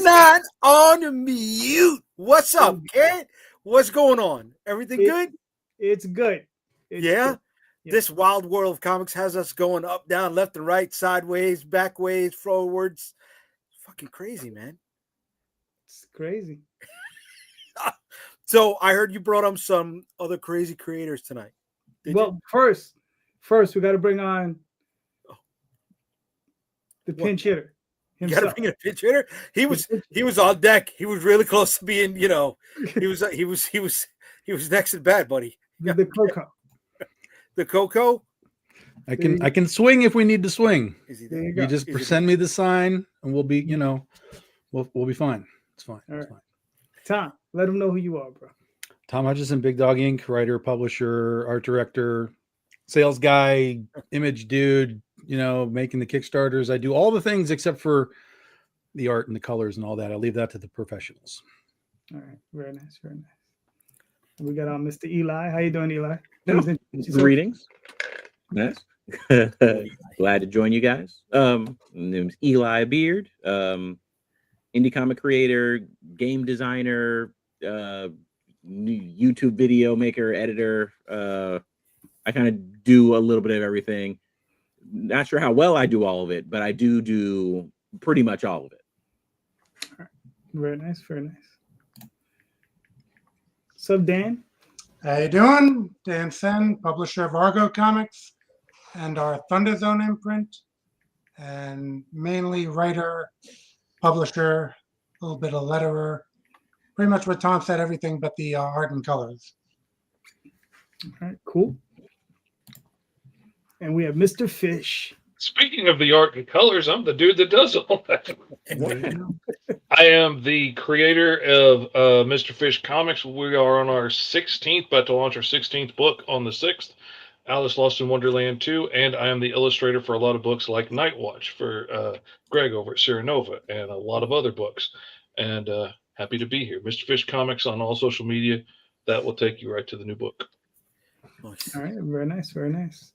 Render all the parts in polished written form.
not on mute. What's up, kid? What's going on? Everything good? It's good. Yeah? This wild world of comics has us going up, down, left and right, sideways, backways, forwards. It's fucking crazy, man. It's crazy. So I heard you brought up some other crazy creators tonight. First, we got to bring on the pinch hitter. You got to bring in a pinch hitter. He was on deck. He was really close to being, he was next at bat, buddy. The Coco. The Coco. I can swing if we need to swing. You just send me the sign, and we'll be, we'll be fine. It's fine. All right. Tom, let them know who you are, bro. Tom Hutchison, Big Dog Inc., writer, publisher, art director, sales guy, image dude, making the Kickstarters. I do all the things except for the art and the colors and all that. I leave that to the professionals. All right. Very nice. Very nice. We got on Mr. Eli. How you doing, Eli? Greetings. Nice. Glad to join you guys. My name's Eli Beard. Indie comic creator, game designer, YouTube video maker, editor. I kind of do a little bit of everything. Not sure how well I do all of it, but I do pretty much all of it. All right. Very nice. Very nice. So Dan? How you doing? Dan Sen, publisher of Argo Comics and our Thunder Zone imprint, and mainly writer, publisher, a little bit of letterer. Pretty much what Tom said, everything but the art and colors. All right, cool. And we have Mr. Fish. Speaking of the art and colors, I'm the dude that does all that. I am the creator of Mr. Fish Comics. We are on our 16th, about to launch our 16th book on the 6th, Alice Lost in Wonderland 2, and I am the illustrator for a lot of books like Night Watch for Greg over at Sierra Nova and a lot of other books. And happy to be here. Mr. Fish Comics on all social media. That will take you right to the new book. Nice. All right, very nice, very nice.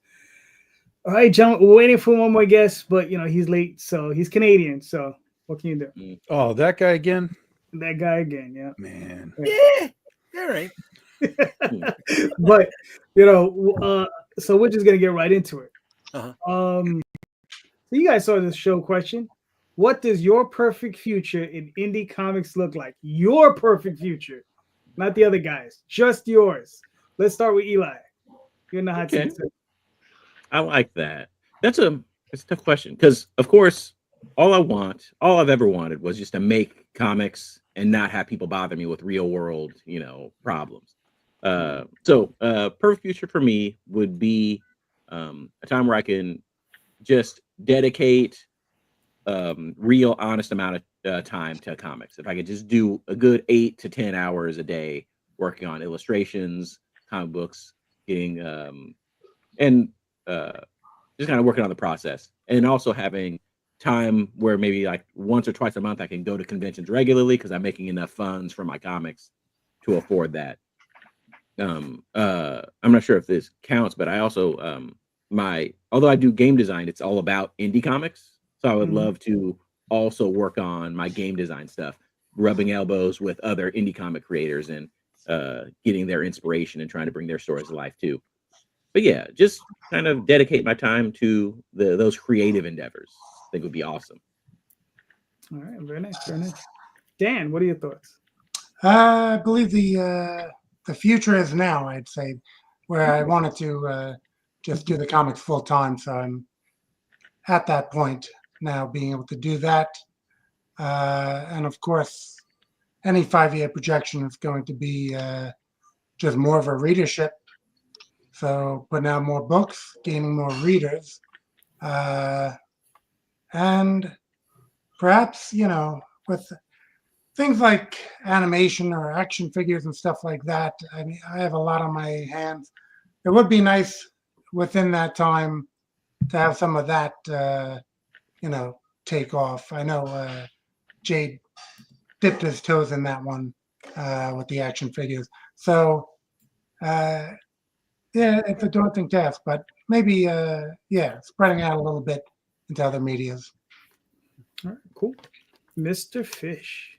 All right, John, we're waiting for one more guest, but he's late, so he's Canadian. So what can you do? Oh, that guy again? That guy again, yeah. Man. Yeah, all right. But so we're just gonna get right into it. So you guys saw this show question. What does your perfect future in indie comics look like? Your perfect future, not the other guys, just yours. Let's start with Eli. You're in the hot seat. I like that. It's a tough question because, of course, all I've ever wanted was just to make comics and not have people bother me with real world, problems. So perfect future for me would be a time where I can just dedicate real honest amount of time to comics. If I could just do a good 8 to 10 hours a day working on illustrations, comic books, getting just kind of working on the process, and also having time where maybe like once or twice a month I can go to conventions regularly because I'm making enough funds from my comics to afford that. I'm not sure if this counts, but I also although I do game design, it's all about indie comics. So I would love to also work on my game design stuff, rubbing elbows with other indie comic creators and getting their inspiration and trying to bring their stories to life too. But yeah, just kind of dedicate my time to those creative endeavors. I think would be awesome. All right, very nice, very nice. Dan, what are your thoughts? I believe the future is now, I'd say, where I wanted to just do the comics full time. So I'm at that point now, being able to do that. And of course, any 5-year projection is going to be just more of a readership. So putting out more books, gaining more readers, and perhaps, with things like animation or action figures and stuff like that, I mean, I have a lot on my hands. It would be nice within that time to have some of that, take off. I know Jade dipped his toes in that one with the action figures. So, yeah, it's a daunting task, but maybe, spreading out a little bit into other medias. All right, cool. Mr. Fish.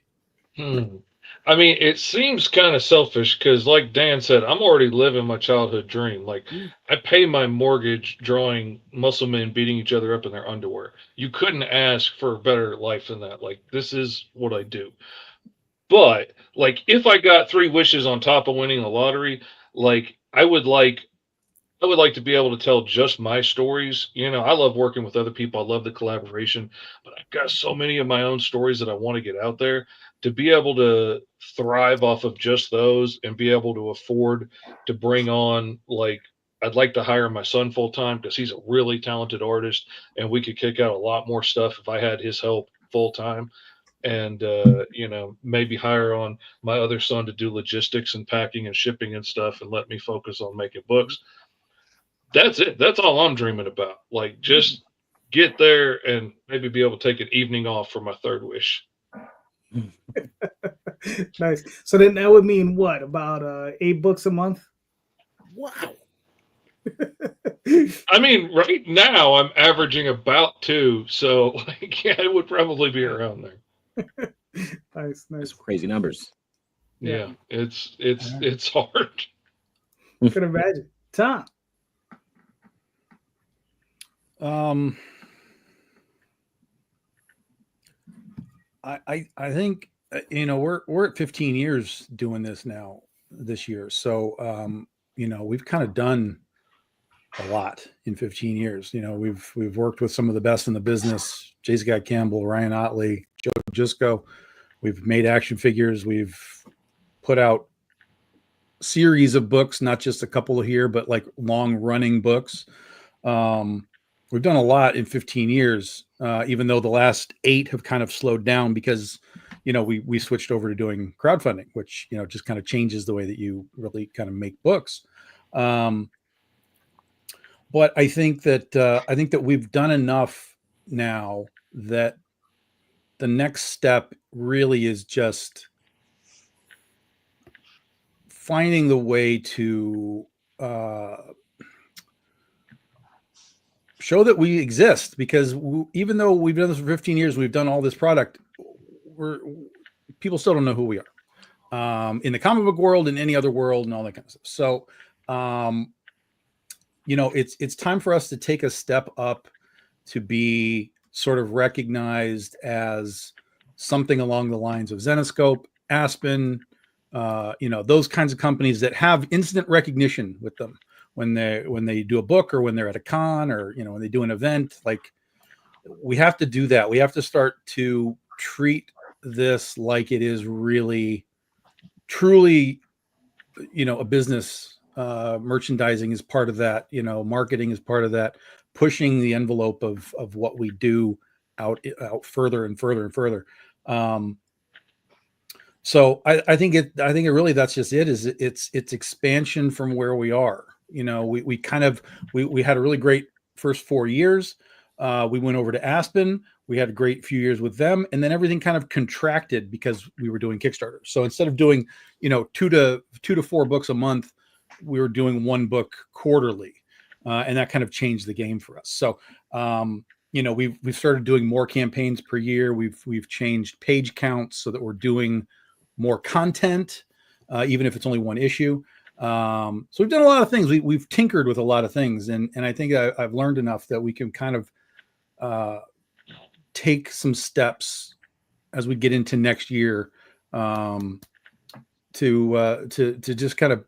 I mean, it seems kind of selfish because, like Dan said, I'm already living my childhood dream. Like, I pay my mortgage drawing muscle men beating each other up in their underwear. You couldn't ask for a better life than that. Like, this is what I do. But, like, if I got 3 wishes on top of winning the lottery, like, I would like to be able to tell just my stories. You know, I love working with other people. I love the collaboration, but I've got so many of my own stories that I want to get out there. To be able to thrive off of just those and be able to afford to bring on, like, I'd like to hire my son full time because he's a really talented artist and we could kick out a lot more stuff if I had his help full time. And, you know, maybe hire on my other son to do logistics and packing and shipping and stuff and let me focus on making books. That's it. That's all I'm dreaming about. Like, just get there and maybe be able to take an evening off for my 3rd wish. Nice. So then that would mean what? About 8 books a month? Wow. I mean, right now I'm averaging about 2, so like, yeah, it would probably be around there. Nice. That's crazy numbers. Yeah, it's hard. Could imagine. Tom. I think you know we're at 15 years doing this now this year, so you know we've kind of done a lot in 15 years. You know we've worked with some of the best in the business: J. Scott Campbell, Ryan Otley, Joe Jusko. We've made action figures. We've put out series of books, not just a couple here, but like long running books. We've done a lot in 15 years, even though the last 8 have kind of slowed down because, you know, we switched over to doing crowdfunding, which, you know, just kind of changes the way that you really kind of make books. But I think that we've done enough now that the next step really is just finding the way to show that we exist, because even though we've done this for 15 years, we've done all this product, people still don't know who we are in the comic book world, in any other world, and all that kind of stuff. So, you know, it's time for us to take a step up to be sort of recognized as something along the lines of Zenescope, Aspen, you know, those kinds of companies that have instant recognition with them when they do a book, or when they're at a con, or, you know, when they do an event. Like, we have to do that. We have to start to treat this like it is really, truly, you know, a business. Merchandising is part of that, you know, marketing is part of that, pushing the envelope of what we do out further and further and further. So I think it really, that's just it, is it's expansion from where we are. You know, we had a really great first 4 years. We went over to Aspen. We had a great few years with them, and then everything kind of contracted because we were doing Kickstarter. So instead of doing, you know, 2 to 4 books a month, we were doing 1 book quarterly, and that kind of changed the game for us. So, you know, we've started doing more campaigns per year. We've changed page counts so that we're doing more content, even if it's only 1 issue. So we've done a lot of things. We've tinkered with a lot of things, and I think I've learned enough that we can kind of take some steps as we get into next year, to just kind of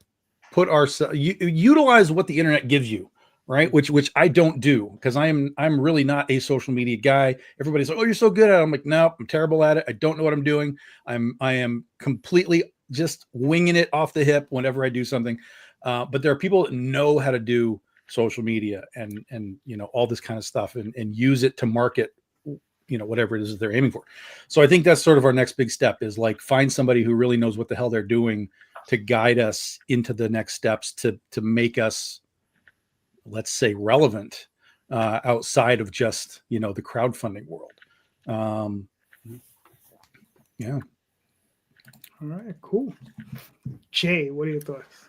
put utilize what the internet gives you, right? Which I don't do, because I'm really not a social media guy. Everybody's like, "Oh, you're so good at it." I'm like, "No, I'm terrible at it. I don't know what I'm doing. I am completely just winging it off the hip whenever I do something." But there are people that know how to do social media and you know, all this kind of stuff, and use it to market, you know, whatever it is that they're aiming for. So I think that's sort of our next big step, is like find somebody who really knows what the hell they're doing to guide us into the next steps, to make us, let's say, relevant outside of just, you know, the crowdfunding world. Yeah. All right, cool. Jay, what are your thoughts?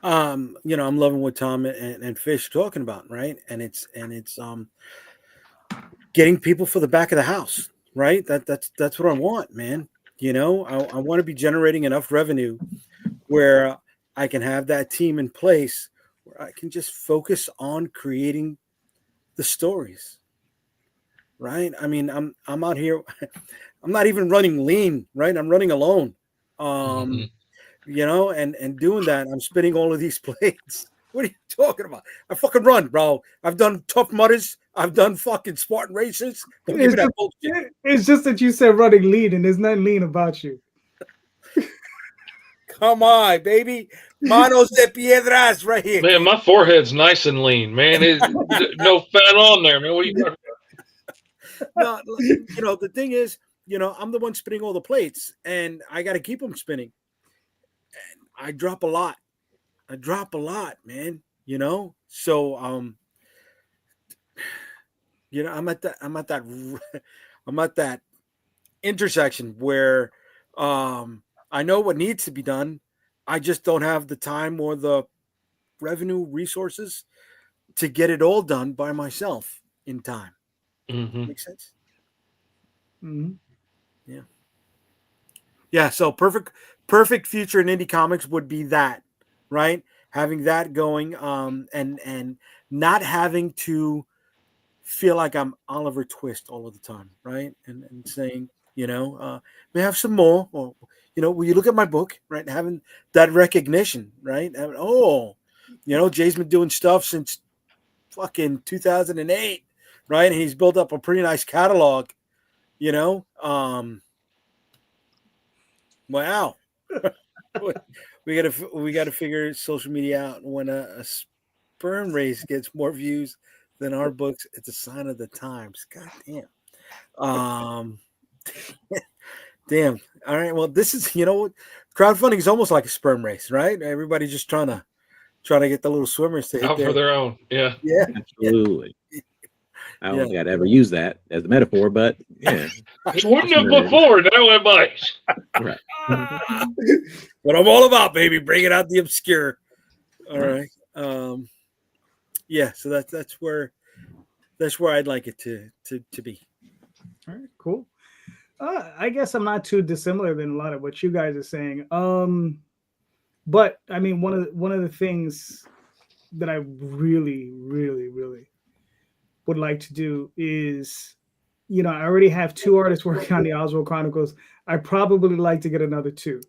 You know, I'm loving what Tom and Fish talking about, right? And it's getting people for the back of the house, right? That's what I want, man. You know, I want to be generating enough revenue where I can have that team in place where I can just focus on creating the stories. Right? I mean, I'm out here. I'm not even running lean, right? I'm running alone. You know, and doing that, I'm spinning all of these plates. What are you talking about? I fucking run, bro. I've done Tough Mudders. I've done fucking Spartan races. Don't give me that bullshit. It's just that you said running lean, and there's nothing lean about you. Come on, baby. Manos de piedras right here. Man, my forehead's nice and lean, man. No fat on there, man. What are you talking No, you know, the thing is, you know, I'm the one spinning all the plates, and I got to keep them spinning. And I drop a lot. Man. You know, so you know, I'm at that intersection where I know what needs to be done. I just don't have the time or the revenue resources to get it all done by myself in time. Makes sense. Yeah. So perfect future in indie comics would be that, right? Having that going, and not having to feel like I'm Oliver Twist all of the time, right? And saying, you know, may I have some more, or you know, will you look at my book, right? Having that recognition, right? Oh, you know, Jay's been doing stuff since fucking 2008. Right, and he's built up a pretty nice catalog, you know. Wow, we gotta figure social media out. When a sperm race gets more views than our books, it's a sign of the times. God damn. Damn. All right. Well, this is, you know, crowdfunding is almost like a sperm race, right? Everybody's just trying to get the little swimmers to hit out for their own. Yeah. Absolutely. I don't think I'd ever use that as a metaphor, but yeah. It wouldn't have before. Now I might. Right. What I'm all about, baby. Bringing out the obscure. All right. Yeah. So that's where I'd like it to be. All right. Cool. I guess I'm not too dissimilar than a lot of what you guys are saying. But I mean, one of the things that I really, really, really would like to do is, you know, I already have 2 artists working on the Oswald Chronicles. I probably like to get another 2.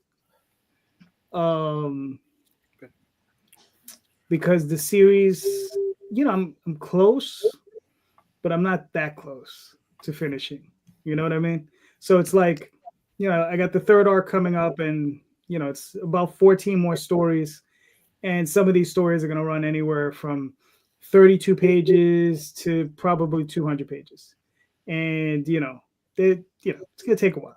Because the series, you know, I'm close, but I'm not that close to finishing. You know what I mean? So it's like, you know, I got the 3rd arc coming up, and you know, it's about 14 more stories, and some of these stories are going to run anywhere from 32 pages to probably 200 pages, and you know, it's going to take a while.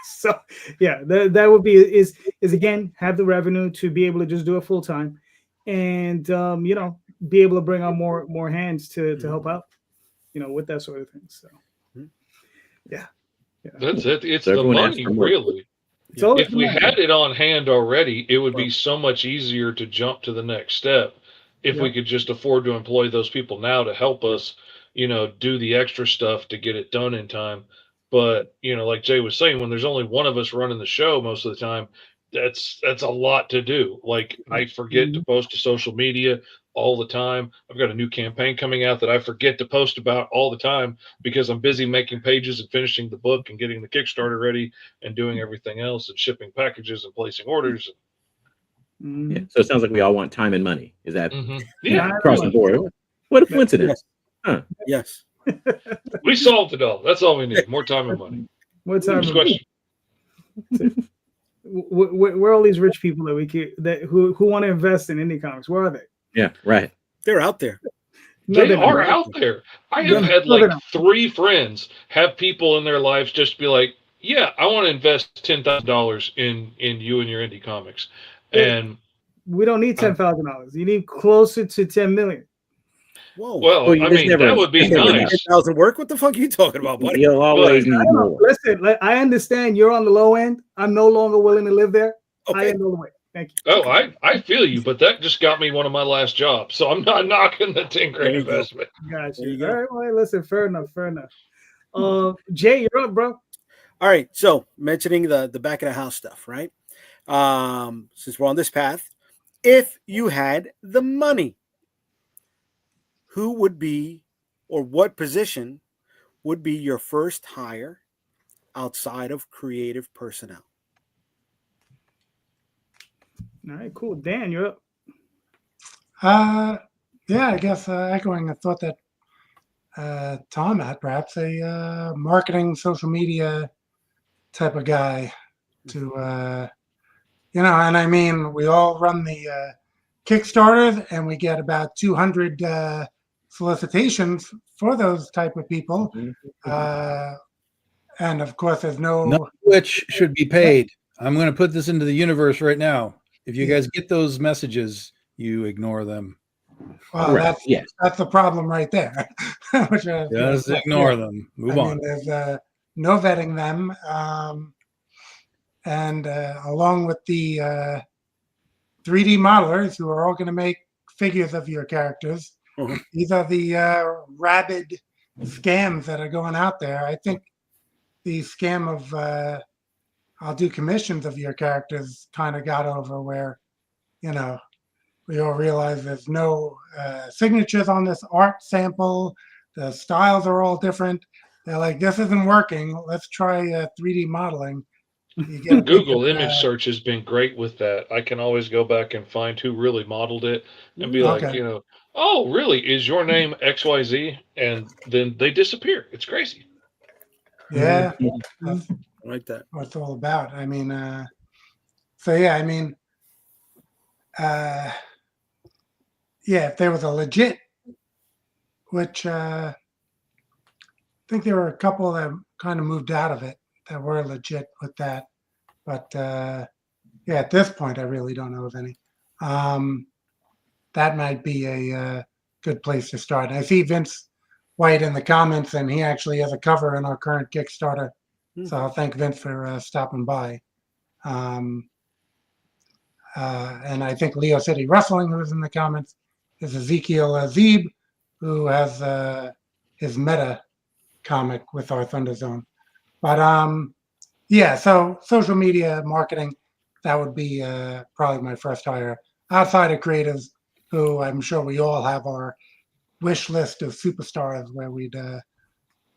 So yeah, that would be is again, have the revenue to be able to just do it full time, and you know, be able to bring on more hands to help out, you know, with that sort of thing. So yeah. That's it. It's the money, really. If we had it on hand already, it would be so much easier to jump to the next step if we could just afford to employ those people now to help us, you know, do the extra stuff to get it done in time. But, you know, like Jay was saying, when there's only one of us running the show most of the time, that's a lot to do. Like, I forget to post to social media all the time. I've got a new campaign coming out that I forget to post about all the time because I'm busy making pages and finishing the book and getting the Kickstarter ready and doing everything else and shipping packages and placing orders. Yeah. So it sounds like we all want time and money. Is that across the board? What a coincidence. Huh. Yes. We solved it all. That's all we need. More time and money. More time and money. Where are all these rich people who want to invest in indie comics? Where are they? Yeah, right. They're out there. They are out there. I have had like 3 friends have people in their lives just be like, yeah, I want to invest $10,000 in you and your indie comics. And we don't need $10,000. You need closer to 10 million. Whoa. Well, I mean, that would be nice. 10,000 work? What the fuck are you talking about, buddy? You'll always need more. Listen, I understand you're on the low end. I'm no longer willing to live there. Okay. I am all the way. Thank you. Oh, I feel you, but that just got me one of my last jobs, so I'm not knocking the 10 grand investment. Gotcha. All right, well, listen, fair enough. Jay, you're up, bro. All right. So mentioning the back of the house stuff, right? Since we're on this path, if you had the money, who would be, or what position would be your first hire outside of creative personnel? All right, cool. Dan, you're up. Yeah, I guess echoing the thought that Tom had, perhaps a marketing, social media type of guy to, and I mean, we all run the Kickstarters and we get about 200 solicitations for those type of people. And of course, there's None of which should be paid. I'm going to put this into the universe right now. If you guys get those messages, you ignore them. Well, that's the problem right there. Which, Just ignore them. Move on. There's no vetting them, and along with the 3D modelers who are all going to make figures of your characters. These are the rabid scams that are going out there. I think the scam of I'll do commissions of your characters kind of got over where, we all realize there's no signatures on this art sample. The styles are all different. They're like, this isn't working. Let's try 3D modeling. Google image search has been great with that. I can always go back and find who really modeled it and be like, oh, really? Is your name XYZ? And then they disappear. It's crazy. Yeah. I like that. What it's all about. I mean, if there was a legit, which I think there were a couple that kind of moved out of it that were legit with that. But at this point, I really don't know of any. That might be a good place to start. And I see Vince White in the comments, and he actually has a cover in our current Kickstarter. So I'll thank Vince for stopping by. And I think Leo City Wrestling, who was in the comments, is Ezekiel Zeeb, who has his meta comic with our Thunder Zone. But so social media marketing, that would be probably my first hire. Outside of creatives, who I'm sure we all have our wish list of superstars where we'd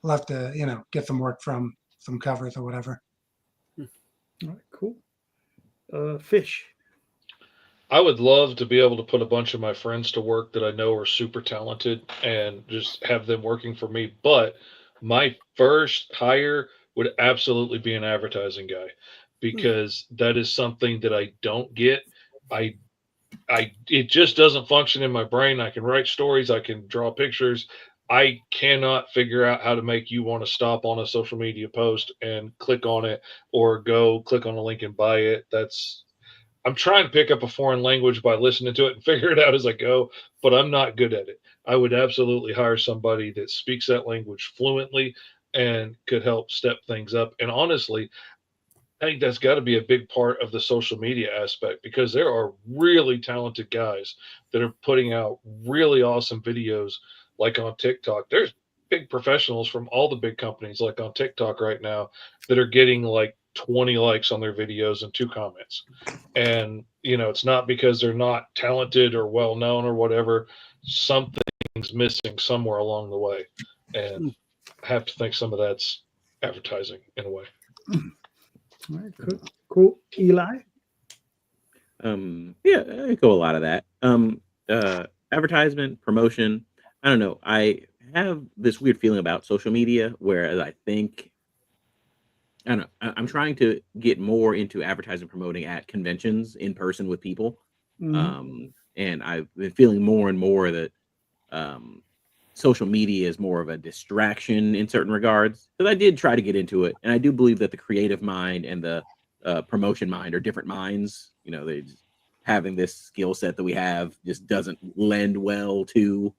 love to, get some work from, some covers or whatever. All right, cool. Fish. I would love to be able to put a bunch of my friends to work that I know are super talented and just have them working for me. But my first hire would absolutely be an advertising guy, because that is something that I don't get. It just doesn't function in my brain. I can write stories, I can draw pictures. I cannot figure out how to make you want to stop on a social media post and click on it or go click on a link and buy it. I'm trying to pick up a foreign language by listening to it and figure it out as I go, but I'm not good at it. I would absolutely hire somebody that speaks that language fluently and could help step things up. And honestly, I think that's got to be a big part of the social media aspect, because there are really talented guys that are putting out really awesome videos, like on TikTok. There's big professionals from all the big companies, like on TikTok right now, that are getting like 20 likes on their videos and 2 comments. And, it's not because they're not talented or well known or whatever. Something's missing somewhere along the way. And I have to think some of that's advertising in a way. All right, cool. Eli? I echo a lot of that. Advertisement, promotion. I don't know. I have this weird feeling about social media, whereas I don't know. I'm trying to get more into advertising, promoting at conventions in person with people. And I've been feeling more and more that social media is more of a distraction in certain regards. Because I did try to get into it, and I do believe that the creative mind and the promotion mind are different minds. They having this skill set that we have just doesn't lend well to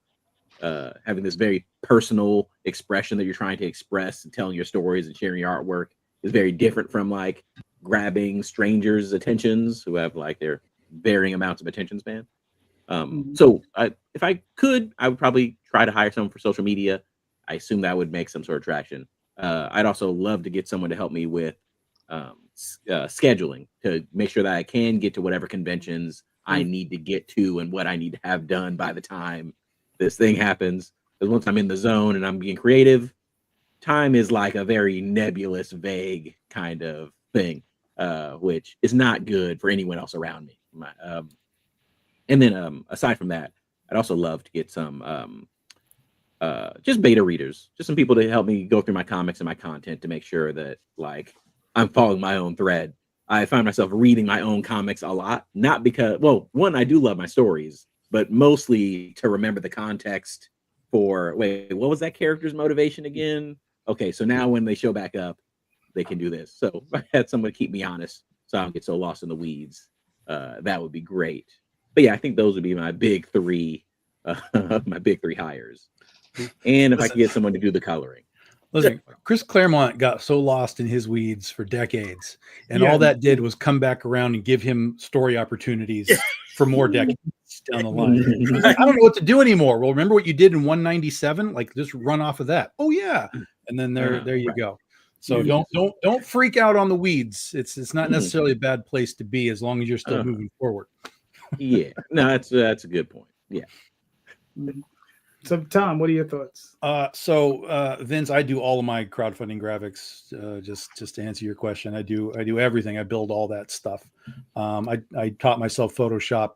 having this very personal expression that you're trying to express and telling your stories and sharing your artwork is very different from like grabbing strangers' attentions who have like their varying amounts of attention span. So if I could, I would probably try to hire someone for social media. I assume that would make some sort of traction. I'd also love to get someone to help me with scheduling to make sure that I can get to whatever conventions I need to get to and what I need to have done by the time this thing happens. Because once I'm in the zone and I'm being creative, time is like a very nebulous, vague kind of thing, which is not good for anyone else around me. And then aside from that, I'd also love to get some just beta readers, just some people to help me go through my comics and my content to make sure that like I'm following my own thread. I find myself reading my own comics a lot, not because, well, one, I do love my stories, but mostly to remember the context for, wait, what was that character's motivation again? Okay, so now when they show back up, they can do this. So if I had someone to keep me honest so I don't get so lost in the weeds, that would be great. But yeah, I think those would be my big three hires. And if I could get someone to do the coloring. Listen, Chris Claremont got so lost in his weeds for decades, and all that did was come back around and give him story opportunities for more decades down the line. Like, I don't know what to do anymore. Well, remember what you did in 197? Like, just run off of that. Oh yeah, and then there you go. So don't freak out on the weeds. It's not necessarily a bad place to be as long as you're still moving forward. Yeah, no, that's a good point. Yeah. So, Tom, what are your thoughts? So Vince, I do all of my crowdfunding graphics. Just to answer your question, I do everything. I build all that stuff. I taught myself Photoshop,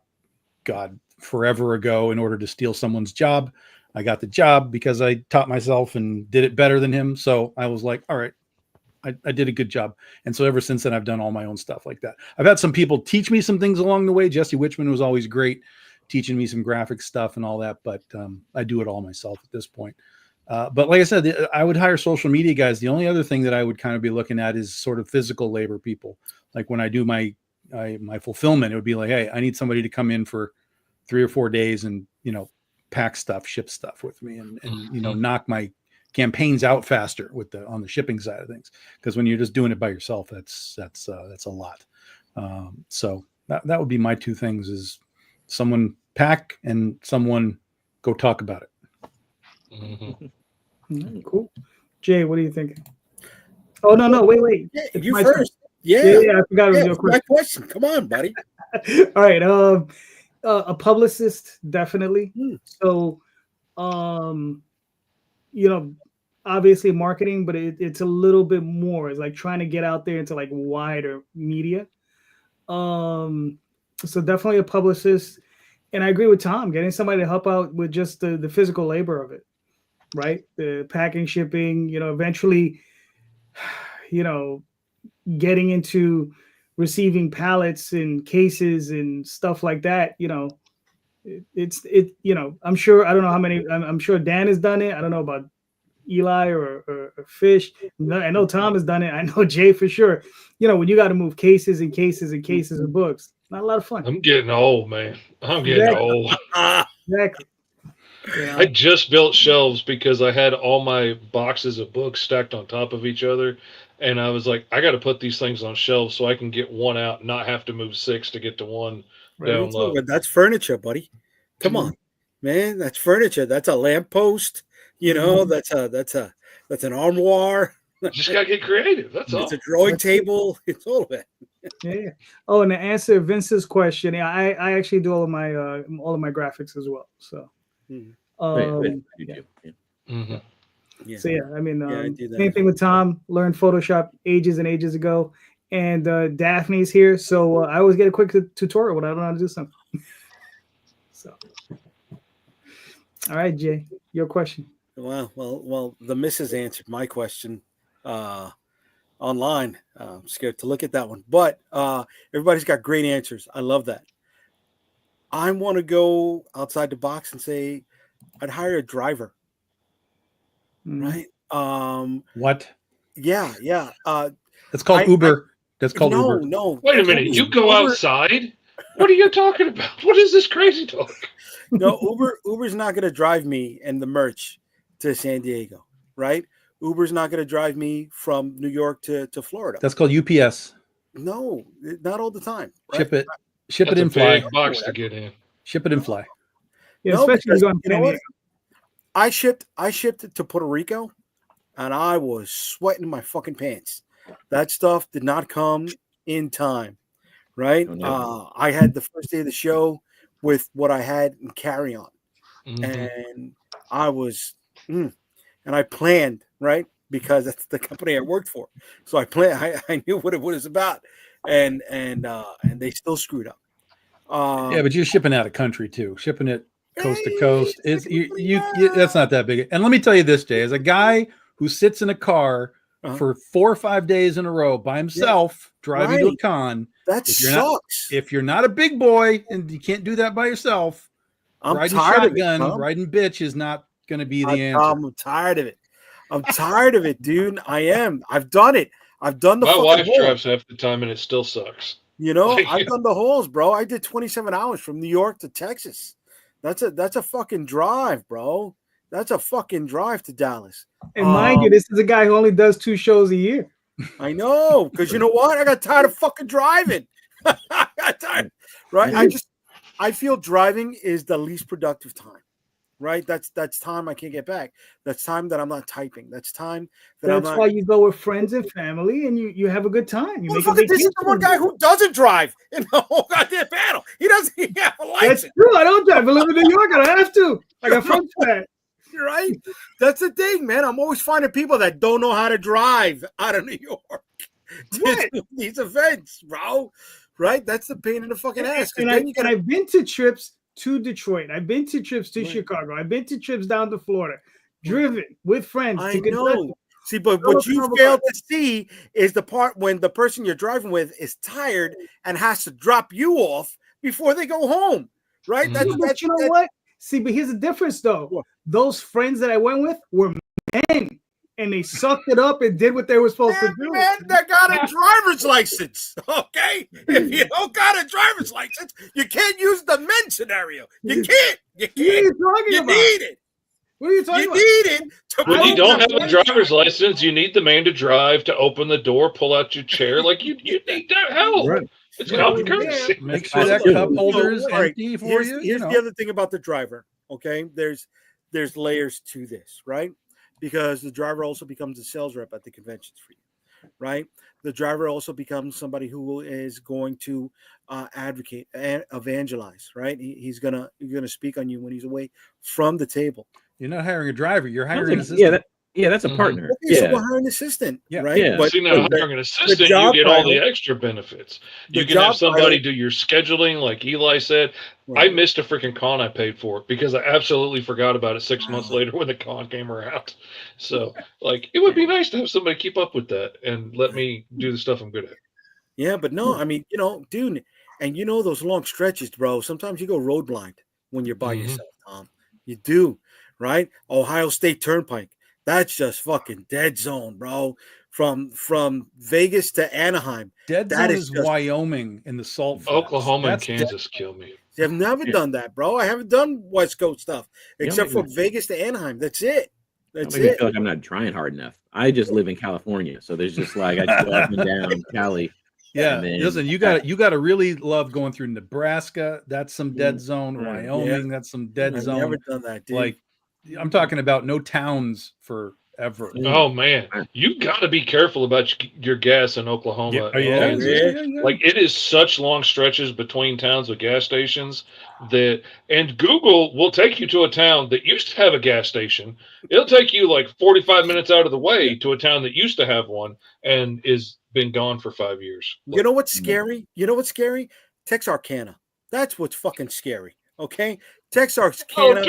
God, forever ago in order to steal someone's job. I got the job because I taught myself and did it better than him. So I was like, all right, I did a good job. And so ever since then, I've done all my own stuff like that. I've had some people teach me some things along the way. Jesse Witchman was always great, teaching me some graphic stuff and all that, but I do it all myself at this point. But like I said, I would hire social media guys. The only other thing that I would kind of be looking at is sort of physical labor people. Like when I do my fulfillment, it would be like, hey, I need somebody to come in for 3 or 4 days and, pack stuff, ship stuff with me and knock my campaigns out faster on the shipping side of things. Because when you're just doing it by yourself, that's a lot. So that would be my two things: is someone pack and someone go talk about it. Cool. Jay, what are you thinking? Oh, no, wait. Yeah, you first. Yeah, I forgot it was your my question. Come on, buddy. All right. A publicist, definitely. So, obviously marketing, but it's a little bit more. It's like trying to get out there into like wider media. So definitely a publicist. And I agree with Tom, getting somebody to help out with just the physical labor of it, right? The packing, shipping, eventually, getting into receiving pallets and cases and stuff like that. I'm sure, I don't know how many, I'm sure Dan has done it. I don't know about Eli or Fish. I know Tom has done it. I know Jay for sure. When you got to move cases and cases and cases of books, not a lot of fun. I'm getting old, man. I'm getting old. Exactly. I just built shelves because I had all my boxes of books stacked on top of each other. And I was like, I got to put these things on shelves so I can get one out and not have to move 6 to get to one down low. That's furniture, buddy. Come on, man. That's furniture. That's a lamppost. That's an armoire. Just gotta get creative. That's all. It's a drawing table. It's all of it. Yeah. Oh, and to answer Vince's question, I actually do all of my graphics as well. So, So yeah, I mean, I do that. same thing with Tom. Learned Photoshop ages and ages ago, and Daphne's here, so I always get a quick tutorial when I don't know how to do something. So, all right, Jay, your question. Wow. Well, the missus answered my question online. I'm scared to look at that one, but everybody's got great answers. I love that. I want to go outside the box and say I'd hire a driver. Right. What? Yeah. That's called Uber. That's called Uber. No. Wait a minute. You go outside? What are you talking about? What is this crazy talk? No, Uber's not going to drive me and the merch to San Diego, right? Uber's not going to drive me from New York to Florida. That's called UPS. No, not all the time. Right? Ship it That's and a fly. big box to get in. Ship it and fly. Yeah, No, especially because, going you know what? I shipped to Puerto Rico and I was sweating my fucking pants. That stuff did not come in time, right? Oh, no. I had the first day of the show with what I had in carry on, and I was, and I planned, right? Because that's the company I worked for. So I planned. I knew what it was about, and they still screwed up. Yeah, but you're shipping out of country too, shipping it coast to coast. It's that's not that big. And let me tell you this, Jay, as a guy who sits in a car for 4 or 5 days in a row by himself, driving to a con, that sucks. If you're not a big boy and you can't do that by yourself, riding shotgun, riding bitch is not going to be the answer. I'm tired of it. I'm tired of it, dude. I am. I've done it. I've done the. My wife drives half the time, and it still sucks. You know, I've done the holes, bro. I did 27 hours from New York to Texas. That's a fucking drive, bro. That's a fucking drive to Dallas. And mind you, this is a guy who only does 2 shows a year. I know, because you know what? I got tired of fucking driving. I got tired, right? I feel driving is the least productive time. Right, that's time I can't get back. That's time that I'm not typing. That's time that's why you go with friends and family, and you have a good time. You make this is the one guy who doesn't drive in the whole goddamn panel. He doesn't have a license. That's true. I don't drive. I live in New York. I don't have to. I got friends for that. Right? That's the thing, man. I'm always finding people that don't know how to drive out of New York to these events, bro. Right? That's the pain in the fucking ass. And I've been to trips to Detroit. I've been to trips to Chicago. I've been to trips down to Florida, driven with friends. I know. See, but what you fail to see is the part when the person you're driving with is tired and has to drop you off before they go home. Right? But you know what? See, but here's the difference, though. What? Those friends that I went with were men, and they sucked it up and did what they were supposed to do. Man, that got a driver's license. Okay, if you don't got a driver's license, you can't use the men scenario. You can't. You can't. You need it. What are you talking about? You need it. When you don't have a driver's license, you need the man to drive, to open the door, pull out your chair. Like you need that help. Right. It's common courtesy. Make sure that cup holder is empty for you. Here's the other thing about the driver. Okay, there's layers to this, right? Because the driver also becomes a sales rep at the conventions for you, right? The driver also becomes somebody who is going to advocate, evangelize, right? He's gonna speak on you when he's away from the table. You're not hiring a driver; you're hiring an assistant. Yeah, that's a partner. Okay, so we're hiring an assistant, right? Yeah. But hiring an assistant, you get all the extra benefits. You can have somebody do your scheduling, like Eli said. Right. I missed a freaking con I paid for because I absolutely forgot about it 6 months later when the con came around. So, like, it would be nice to have somebody keep up with that and let me do the stuff I'm good at. Yeah, but no, I mean, dude, and those long stretches, bro. Sometimes you go road blind when you're by yourself, Tom. You do, right? Ohio State Turnpike. That's just fucking dead zone, bro. From Vegas to Anaheim. Dead zone is Wyoming in the salt flats. Oklahoma and Kansas kill me. I've never done that, bro. I haven't done West Coast stuff except from Vegas to Anaheim. That's it. That's it. I feel like I'm not trying hard enough. I just live in California, so there's just like I go up and down Cali. Yeah, listen, you got to really love going through Nebraska. That's some dead zone. Wyoming, that's some dead zone. I've never done that, dude. Like, I'm talking about no towns forever. Oh man, you got to be careful about your gas in Oklahoma. Yeah. Like it is such long stretches between towns with gas stations and Google will take you to a town that used to have a gas station. It'll take you like 45 minutes out of the way to a town that used to have one and is been gone for 5 years. You know what's scary? Texarkana. That's what's fucking scary. Okay, Texarkana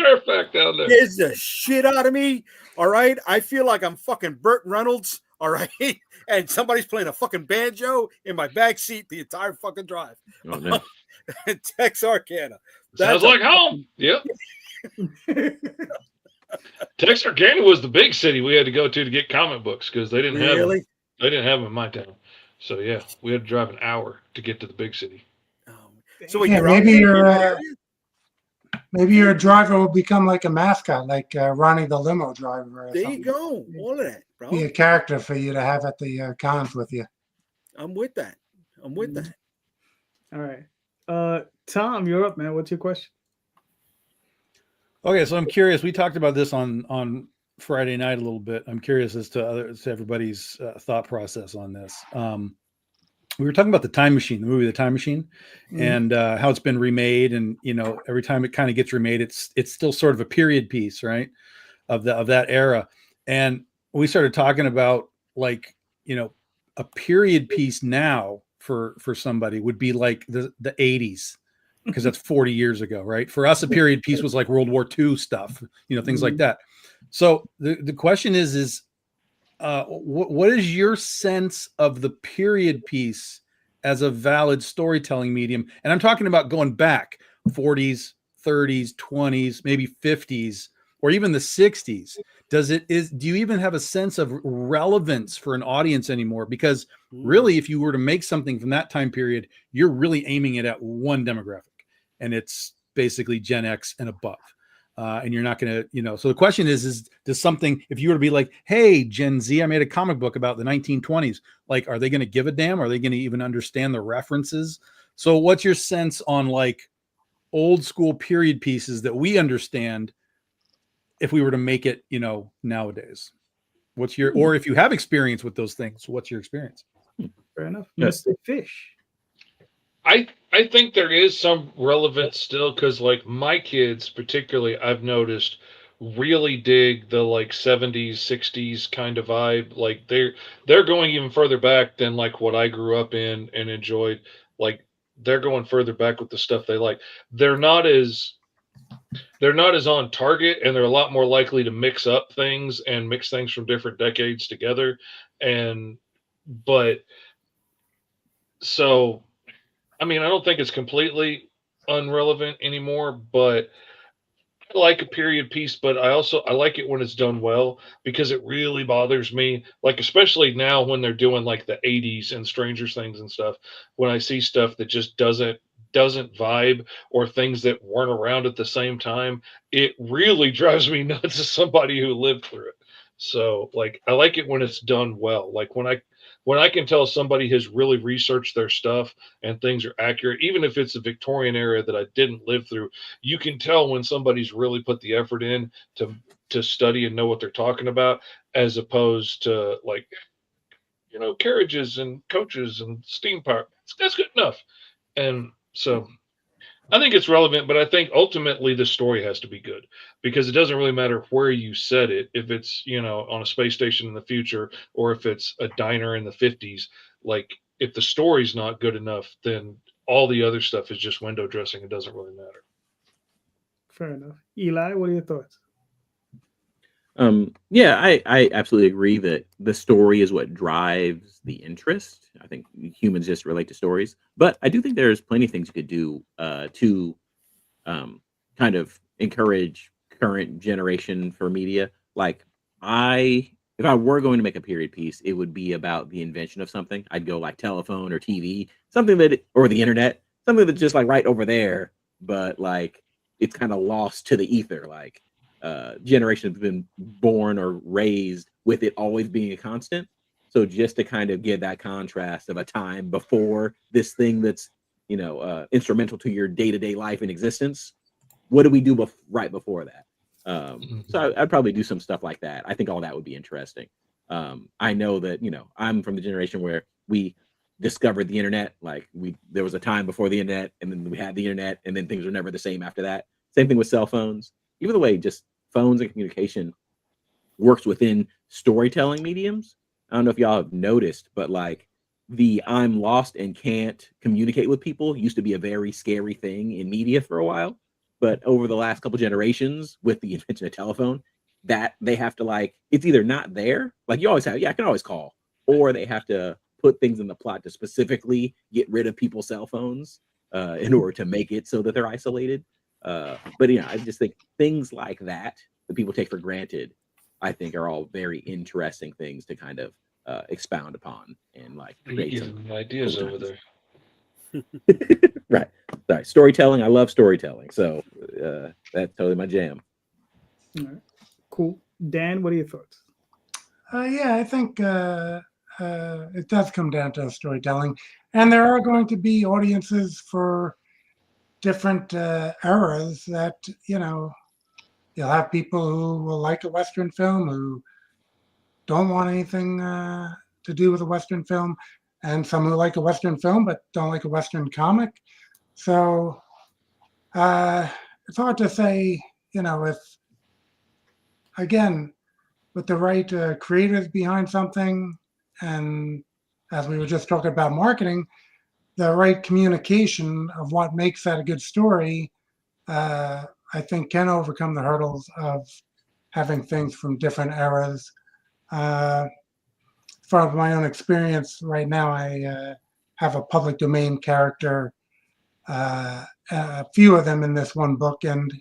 is the shit out of me. All right, I feel like I'm fucking Burt Reynolds. All right, and somebody's playing a fucking banjo in my back seat the entire fucking drive. Oh, no. Texarkana. Sounds like home. Yep. Texarkana was the big city we had to go to get comic books because they didn't have them. They didn't have them in my town. So yeah, we had to drive an hour to get to the big city. So maybe your driver will become like a mascot, like Ronnie the limo driver. There you go. All of that, bro. Be a character for you to have at the cons with you. I'm with that. All right. Tom, you're up, man. What's your question? Okay, so I'm curious. We talked about this on Friday night a little bit. I'm curious as to everybody's thought process on this. We were talking about the Time Machine, the movie The Time Machine, and how it's been remade, and every time it kind of gets remade, it's still sort of a period piece, right, of that era. And we started talking about like a period piece now for somebody would be like the 80s, because that's 40 years ago, right? For us, a period piece was like World War II stuff, things like that. So the question is what is your sense of the period piece as a valid storytelling medium? And I'm talking about going back 40s, 30s, 20s, maybe 50s, or even the 60s. Do you even have a sense of relevance for an audience anymore? Because really, if you were to make something from that time period, you're really aiming it at one demographic, and it's basically Gen X and above. And you're not going to, so the question is does something, if you were to be like, hey, Gen Z, I made a comic book about the 1920s, like, are they going to give a damn? Are they going to even understand the references? So what's your sense on like old school period pieces that we understand if we were to make it, nowadays? What's your, or if you have experience with those things, what's your experience? Fair enough. Mr. Fish. I think there is some relevance still, because like my kids particularly, I've noticed, really dig the like 70s 60s kind of vibe. Like they're going even further back than like what I grew up in and enjoyed. Like they're going further back with the stuff they like. They're not as on target, and they're a lot more likely to mix up things and mix things from different decades together. But so I mean, I don't think it's completely irrelevant anymore, but I like a period piece, but I like it when it's done well, because it really bothers me, like especially now when they're doing like the 80s and Stranger Things and stuff, when I see stuff that just doesn't vibe, or things that weren't around at the same time, it really drives me nuts as somebody who lived through it. So like I like it when it's done well. Like when I can tell somebody has really researched their stuff and things are accurate, even if it's a Victorian era that I didn't live through, you can tell when somebody's really put the effort in to study and know what they're talking about, as opposed to like, carriages and coaches and steam power. That's good enough. And so I think it's relevant, but I think ultimately the story has to be good, because it doesn't really matter where you set it. If it's, on a space station in the future, or if it's a diner in the 50s, like if the story's not good enough, then all the other stuff is just window dressing. It doesn't really matter. Fair enough. Eli, what are your thoughts? Yeah, I absolutely agree that the story is what drives the interest. I think humans just relate to stories, but I do think there's plenty of things you could do to kind of encourage current generation for media. Like if I were going to make a period piece, it would be about the invention of something. I'd go like telephone or TV, something or the internet, something that's just like right over there, but like it's kind of lost to the ether. Like generations have been born or raised with it always being a constant. So just to kind of get that contrast of a time before this thing that's, instrumental to your day-to-day life and existence, what do we do right before that? So I'd probably do some stuff like that. I think all that would be interesting. I know that, I'm from the generation where we discovered the internet. Like there was a time before the internet, and then we had the internet, and then things were never the same after that. Same thing with cell phones. Even the way just phones and communication works within storytelling mediums. I don't know if y'all have noticed, but like the I'm lost and can't communicate with people used to be a very scary thing in media for a while. But over the last couple generations, with the invention of telephone, that they have to like, it's either not there, like you always have, I can always call, or they have to put things in the plot to specifically get rid of people's cell phones in order to make it so that they're isolated. But I just think things like that people take for granted, I think are all very interesting things to kind of expound upon and like create some ideas over there. Right. Sorry. Storytelling. I love storytelling. So that's totally my jam. All right. Cool. Dan, what are your thoughts? Yeah, I think it does come down to storytelling. And there are going to be audiences for different eras that, you'll have people who will like a Western film who don't want anything to do with a Western film, and some who like a Western film but don't like a Western comic. So it's hard to say, if, again, with the right creators behind something, and as we were just talking about marketing, the right communication of what makes that a good story, I think can overcome the hurdles of having things from different eras. From my own experience right now, I have a public domain character, a few of them in this one book, and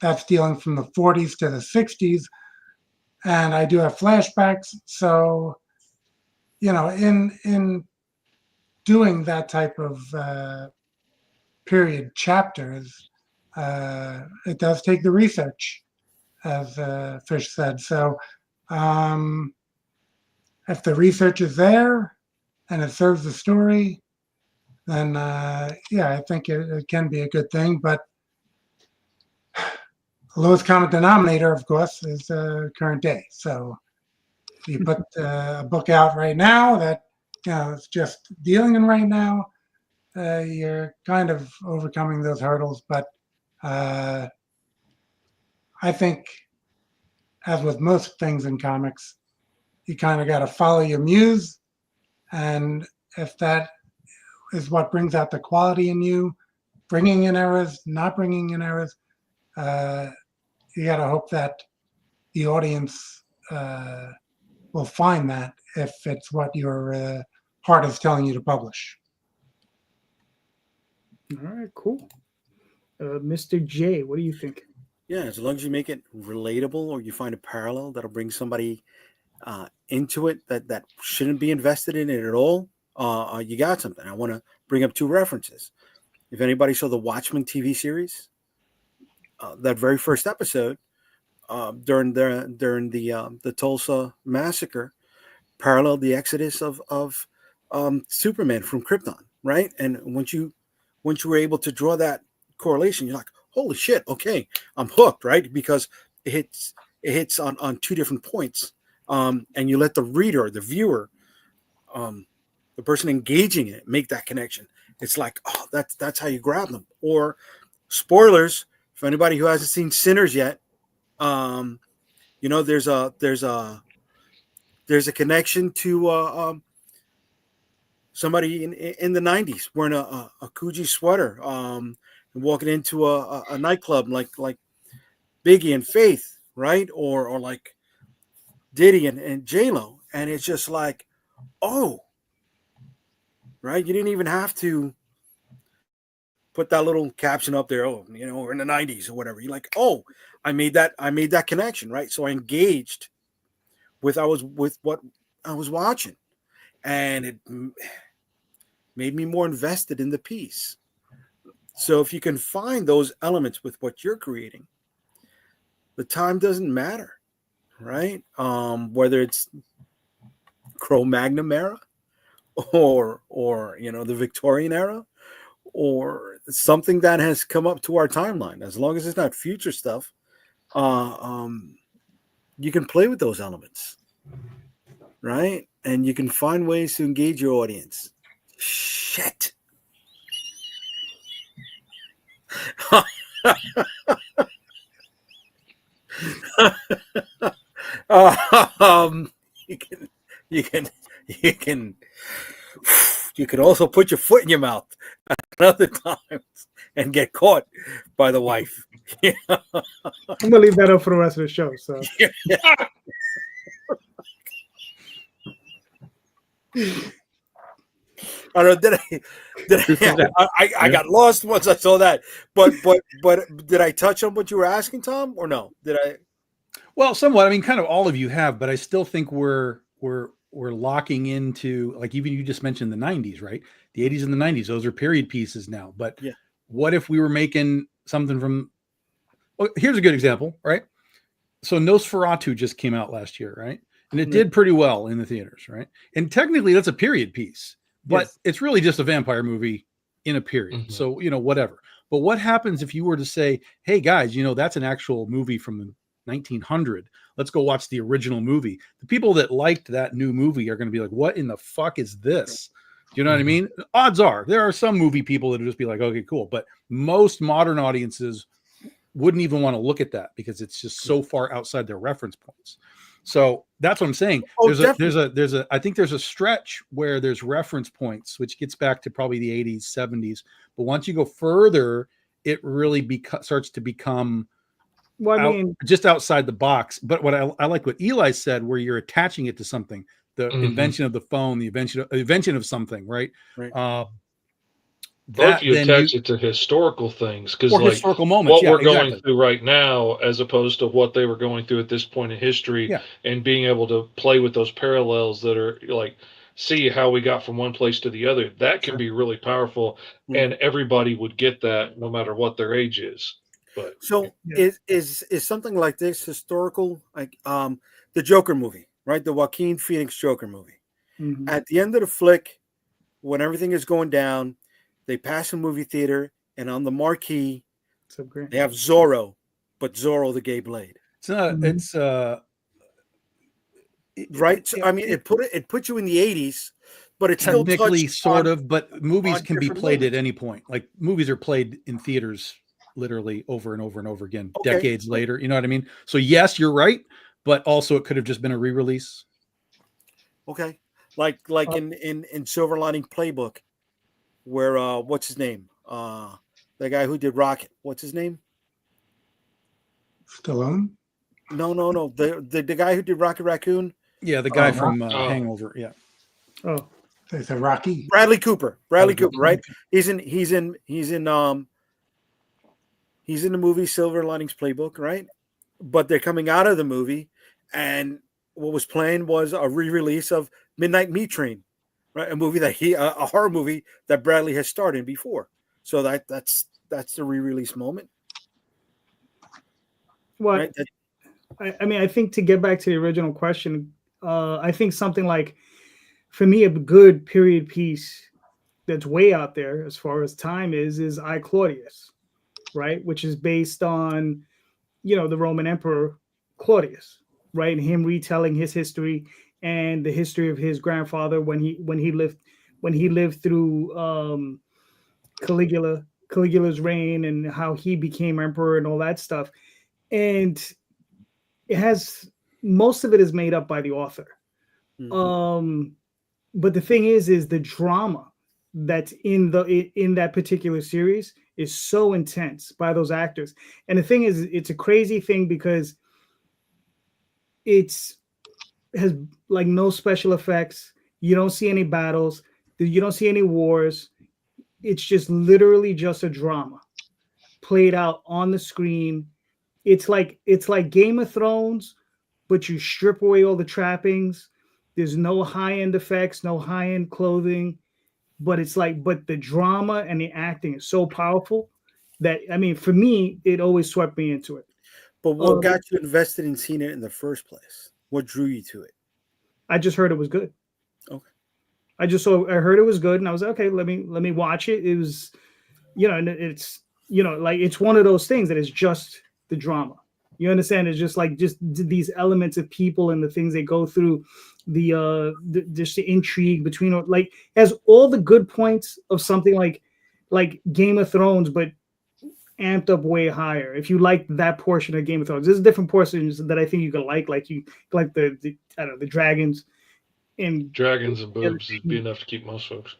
that's dealing from the 40s to the 60s. And I do have flashbacks. So, in doing that type of period chapters, it does take the research, as Fish said. So if the research is there and it serves the story, then yeah, I think it can be a good thing. But the lowest common denominator, of course, is current day. So if you put a book out right now that is just dealing in right now, you're kind of overcoming those hurdles. But I think, as with most things in comics, you kind of got to follow your muse. And if that is what brings out the quality in you, bringing in errors, not bringing in errors, you got to hope that the audience will find that if it's what your heart is telling you to publish. All right, cool. Mr. J, what do you think? Yeah, as long as you make it relatable or you find a parallel that'll bring somebody into it that shouldn't be invested in it at all, you got something. I want to bring up two references. If anybody saw the Watchmen TV series, that very first episode during the Tulsa massacre paralleled the exodus of Superman from Krypton, right? And once you were able to draw that correlation, you're like, holy shit, okay, I'm hooked, right? Because it hits on two different points, and you let the reader, the viewer, the person engaging it, make that connection. It's like, oh, that's how you grab them. Or spoilers for anybody who hasn't seen Sinners yet. There's a connection to somebody in the 90s wearing a Coogee sweater, and walking into a nightclub like Biggie and Faith, right? Or like Diddy and J-Lo. And it's just like, oh, right? You didn't even have to put that little caption up there, oh, we're in the 90s or whatever. You're like, oh, I made that connection, right? So I engaged with what I was watching, and it made me more invested in the piece. So if you can find those elements with what you're creating, the time doesn't matter, right? Whether it's Cro-Magnon era or the Victorian era, or something that has come up to our timeline, as long as it's not future stuff, you can play with those elements, right? And you can find ways to engage your audience. Shit. You can also put your foot in your mouth at other times and get caught by the wife. I'm gonna leave that up for the rest of the show. So I don't know. I got lost once I saw that. But did I touch on what you were asking, Tom, or no? Did I? Well, somewhat. I mean, kind of all of you have, but I still think we're locking into, like, even you just mentioned the 90s, right? The 80s and the 90s, those are period pieces now. But yeah, what if we were making something from, well, here's a good example, right? So Nosferatu just came out last year, right? And it did pretty well in the theaters, right? And technically that's a period piece, but it's really just a vampire movie in a period. So, whatever. But what happens if you were to say, hey guys, that's an actual movie from 1900. Let's go watch the original movie. The people that liked that new movie are going to be like, what in the fuck is this? Do you know what I mean? Odds are there are some movie people that will just be like, okay, cool. But most modern audiences wouldn't even want to look at that because it's just so far outside their reference points. So that's what I'm saying. I think there's a stretch where there's reference points, which gets back to probably the 80s, 70s. But once you go further, it really starts to become just outside the box. But what I like what Eli said, where you're attaching it to something, the invention of the phone, the invention of something, right? Or if you attach it to historical things, because like historical moments, what we're going through right now, as opposed to what they were going through at this point in history, and being able to play with those parallels that are like, see how we got from one place to the other, that can be really powerful, and everybody would get that no matter what their age is. But so is something like this historical, like the Joker movie, right? The Joaquin Phoenix Joker movie. At the end of the flick, when everything is going down, they pass a movie theater, and on the marquee, they have Zorro, but Zorro the Gay Blade. It's not. It's right. So, I mean, it put you in the 80s, but it's technically sort of. But movies can be played at any point. Like movies are played in theaters literally over and over and over again, decades later. You know what I mean? So yes, you're right, but also it could have just been a re-release. Okay, like in Silver Lining Playbook. Where what's his name? The guy who did Rocket. What's his name? Stallone? No. The guy who did Rocket Raccoon. Yeah, the guy from Hangover. Yeah. Oh, it's a Rocky. Bradley Cooper, right? He's in the movie Silver Linings Playbook, right? But they're coming out of the movie, and what was playing was a re-release of Midnight Meat Train. Right, a movie that a horror movie that Bradley has starred in before. So that's the re-release moment. Well, right? I mean, I think to get back to the original question, I think something like, for me, a good period piece that's way out there as far as time is I, Claudius, right? Which is based on, the Roman Emperor Claudius, right? And him retelling his history and the history of his grandfather when he lived through Caligula's reign, and how he became emperor and all that stuff. And it has, most of it is made up by the author. But the thing is the drama that's in that particular series is so intense by those actors. And the thing is, it's a crazy thing because has like no special effects. You don't see any battles. You don't see any wars. It's just literally just a drama played out on the screen. It's like Game of Thrones, but you strip away all the trappings. There's no high-end effects, no high-end clothing, but the drama and the acting is so powerful that, I mean, for me, it always swept me into it. But what got you invested in seeing it in the first place? What drew you to it? I just heard it was good. Okay. I heard it was good, and I was like, okay, let me watch it. It was, and it's, like, it's one of those things that is just the drama. You understand? It's just these elements of people and the things they go through, just the intrigue between, like, has all the good points of something like Game of Thrones, but amped up way higher. If you like that portion of Game of Thrones, there's different portions that I think you can like you like the I don't know, the dragons and boobs would be enough to keep most folks.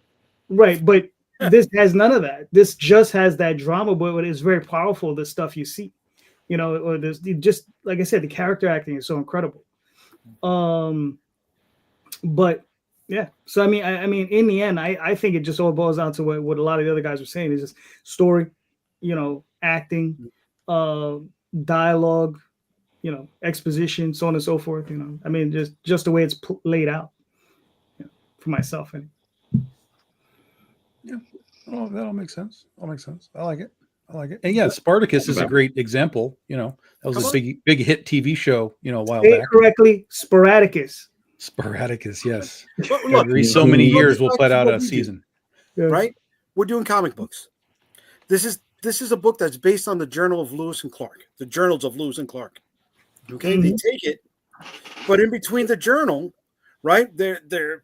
Right, but this has none of that. This just has that drama, but it's very powerful, the stuff you see. Or there's just, like I said, the character acting is so incredible. But yeah, so I mean, in the end, I think it just all boils down to what a lot of the other guys were saying is just story, acting, dialogue, exposition, so on and so forth. I mean, just the way it's laid out. For myself, yeah, oh, that all makes sense. I like it. And yeah, Spartacus is a great example. That was a big hit TV show. A while back. Correctly, Sporadicus. Yes. Every so many years, we'll put out a season. Right? We're doing comic books. This this is a book that's based on the Journal of Lewis and Clark, the journals of Lewis and Clark. Okay, they take it, but in between the journal, right? They're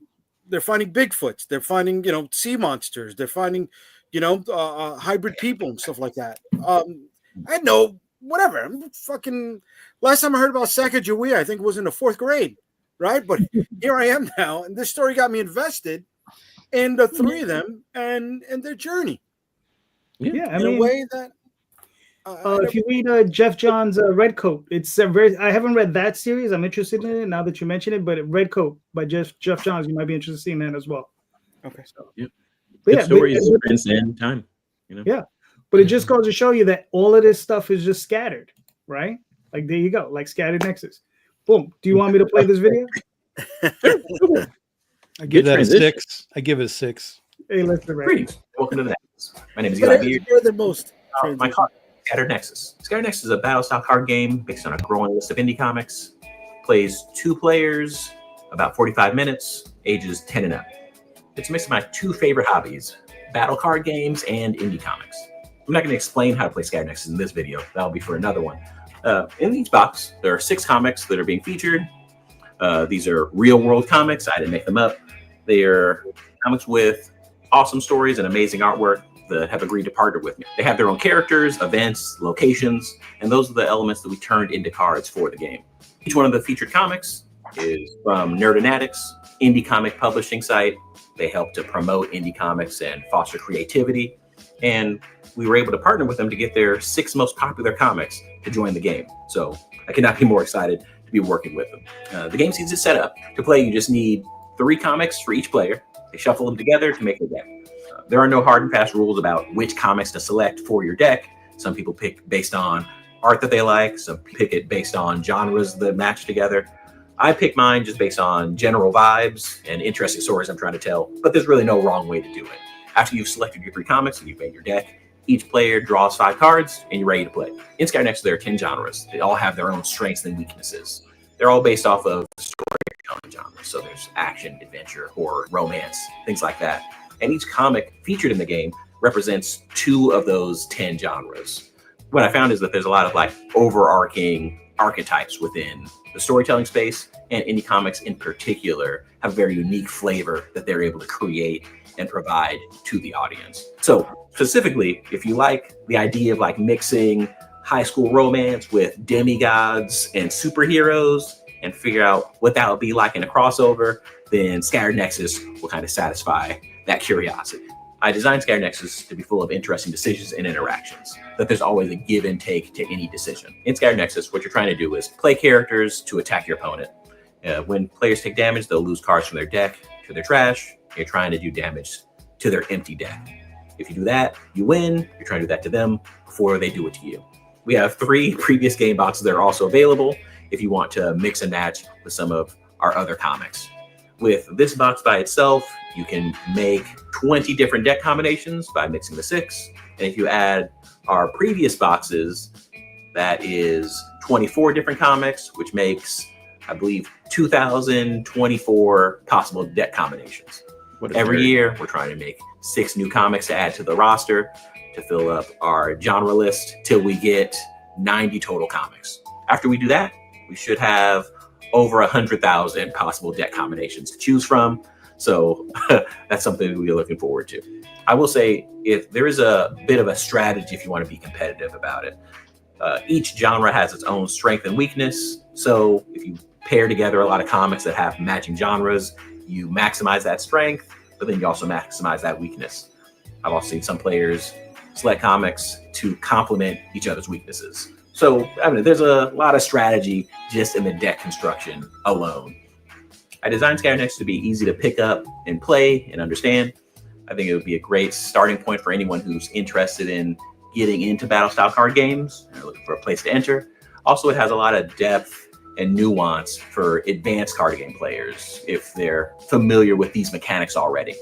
finding Bigfoots, they're finding sea monsters, they're finding hybrid people and stuff like that. I know whatever. I'm fucking. Last time I heard about Sacagawea, I think it was in the 4th grade, right? But here I am now, and this story got me invested in the 3 of them and their journey. Yeah, in a way that. If you read Jeff Johns' Red Coat, it's I haven't read that series. I'm interested in it now that you mention it. But Red Coat by Jeff Johns, you might be interested in seeing that as well. Okay. So, Good stories transcend time. Yeah, but it just goes to show you that all of this stuff is just scattered, right? Like there you go, like scattered nexus. Boom. Do you want me to play this video? I give that a 6. I give it a 6. Hey, let's do Greetings. Welcome to the Nexus. My name is Eli Beard. Better than most. My card, Scattered Nexus. Scattered Nexus is a battle style card game based on a growing list of indie comics. Plays 2 players, about 45 minutes, ages 10 and up. It's a mix of my 2 favorite hobbies, battle card games and indie comics. I'm not going to explain how to play Scattered Nexus in this video. That'll be for another one. In each box, there are 6 comics that are being featured. These are real-world comics. I didn't make them up. They are comics with awesome stories and amazing artwork that have agreed to partner with me. They have their own characters, events, locations, and those are the elements that we turned into cards for the game. Each one of the featured comics is from Nerdonatics, indie comic publishing site. They help to promote indie comics and foster creativity. And we were able to partner with them to get their 6 most popular comics to join the game. So I cannot be more excited to be working with them. The game seems set up. To play, you just need 3 comics for each player. They shuffle them together to make a deck. There are no hard and fast rules about which comics to select for your deck. Some people pick based on art that they like. Some pick it based on genres that match together. I pick mine just based on general vibes and interesting stories I'm trying to tell, but there's really no wrong way to do it. After you've selected your 3 comics and you've made your deck, each player draws 5 cards and you're ready to play. In Scattered Nexus, there are 10 genres. They all have their own strengths and weaknesses. They're all based off of storytelling genres. So there's action, adventure, horror, romance, things like that. And each comic featured in the game represents 2 of those 10 genres. What I found is that there's a lot of like overarching archetypes within the storytelling space, and indie comics in particular have a very unique flavor that they're able to create and provide to the audience. So specifically, if you like the idea of like mixing high school romance with demigods and superheroes and figure out what that would be like in a crossover, then Scattered Nexus will kind of satisfy that curiosity. I designed Scattered Nexus to be full of interesting decisions and interactions, that there's always a give and take to any decision. In Scattered Nexus, what you're trying to do is play characters to attack your opponent. When players take damage, they'll lose cards from their deck to their trash. You're trying to do damage to their empty deck. If you do that, you win. You're trying to do that to them before they do it to you. We have 3 previous game boxes that are also available if you want to mix and match with some of our other comics. With this box by itself, you can make 20 different deck combinations by mixing the 6. And if you add our previous boxes, that is 24 different comics, which makes, I believe, 2,024 possible deck combinations. Every year, we're trying to make 6 new comics to add to the roster to fill up our genre list till we get 90 total comics. After we do that, we should have over 100,000 possible deck combinations to choose from. So that's something we're looking forward to. I will say, if there is a bit of a strategy if you want to be competitive about it. Each genre has its own strength and weakness. So if you pair together a lot of comics that have matching genres, you maximize that strength, but then you also maximize that weakness. I've also seen some players select comics to complement each other's weaknesses. So, I mean, there's a lot of strategy just in the deck construction alone. I designed Scattered Nexus to be easy to pick up and play and understand. I think it would be a great starting point for anyone who's interested in getting into battle style card games and looking for a place to enter. Also, it has a lot of depth and nuance for advanced card game players if they're familiar with these mechanics already.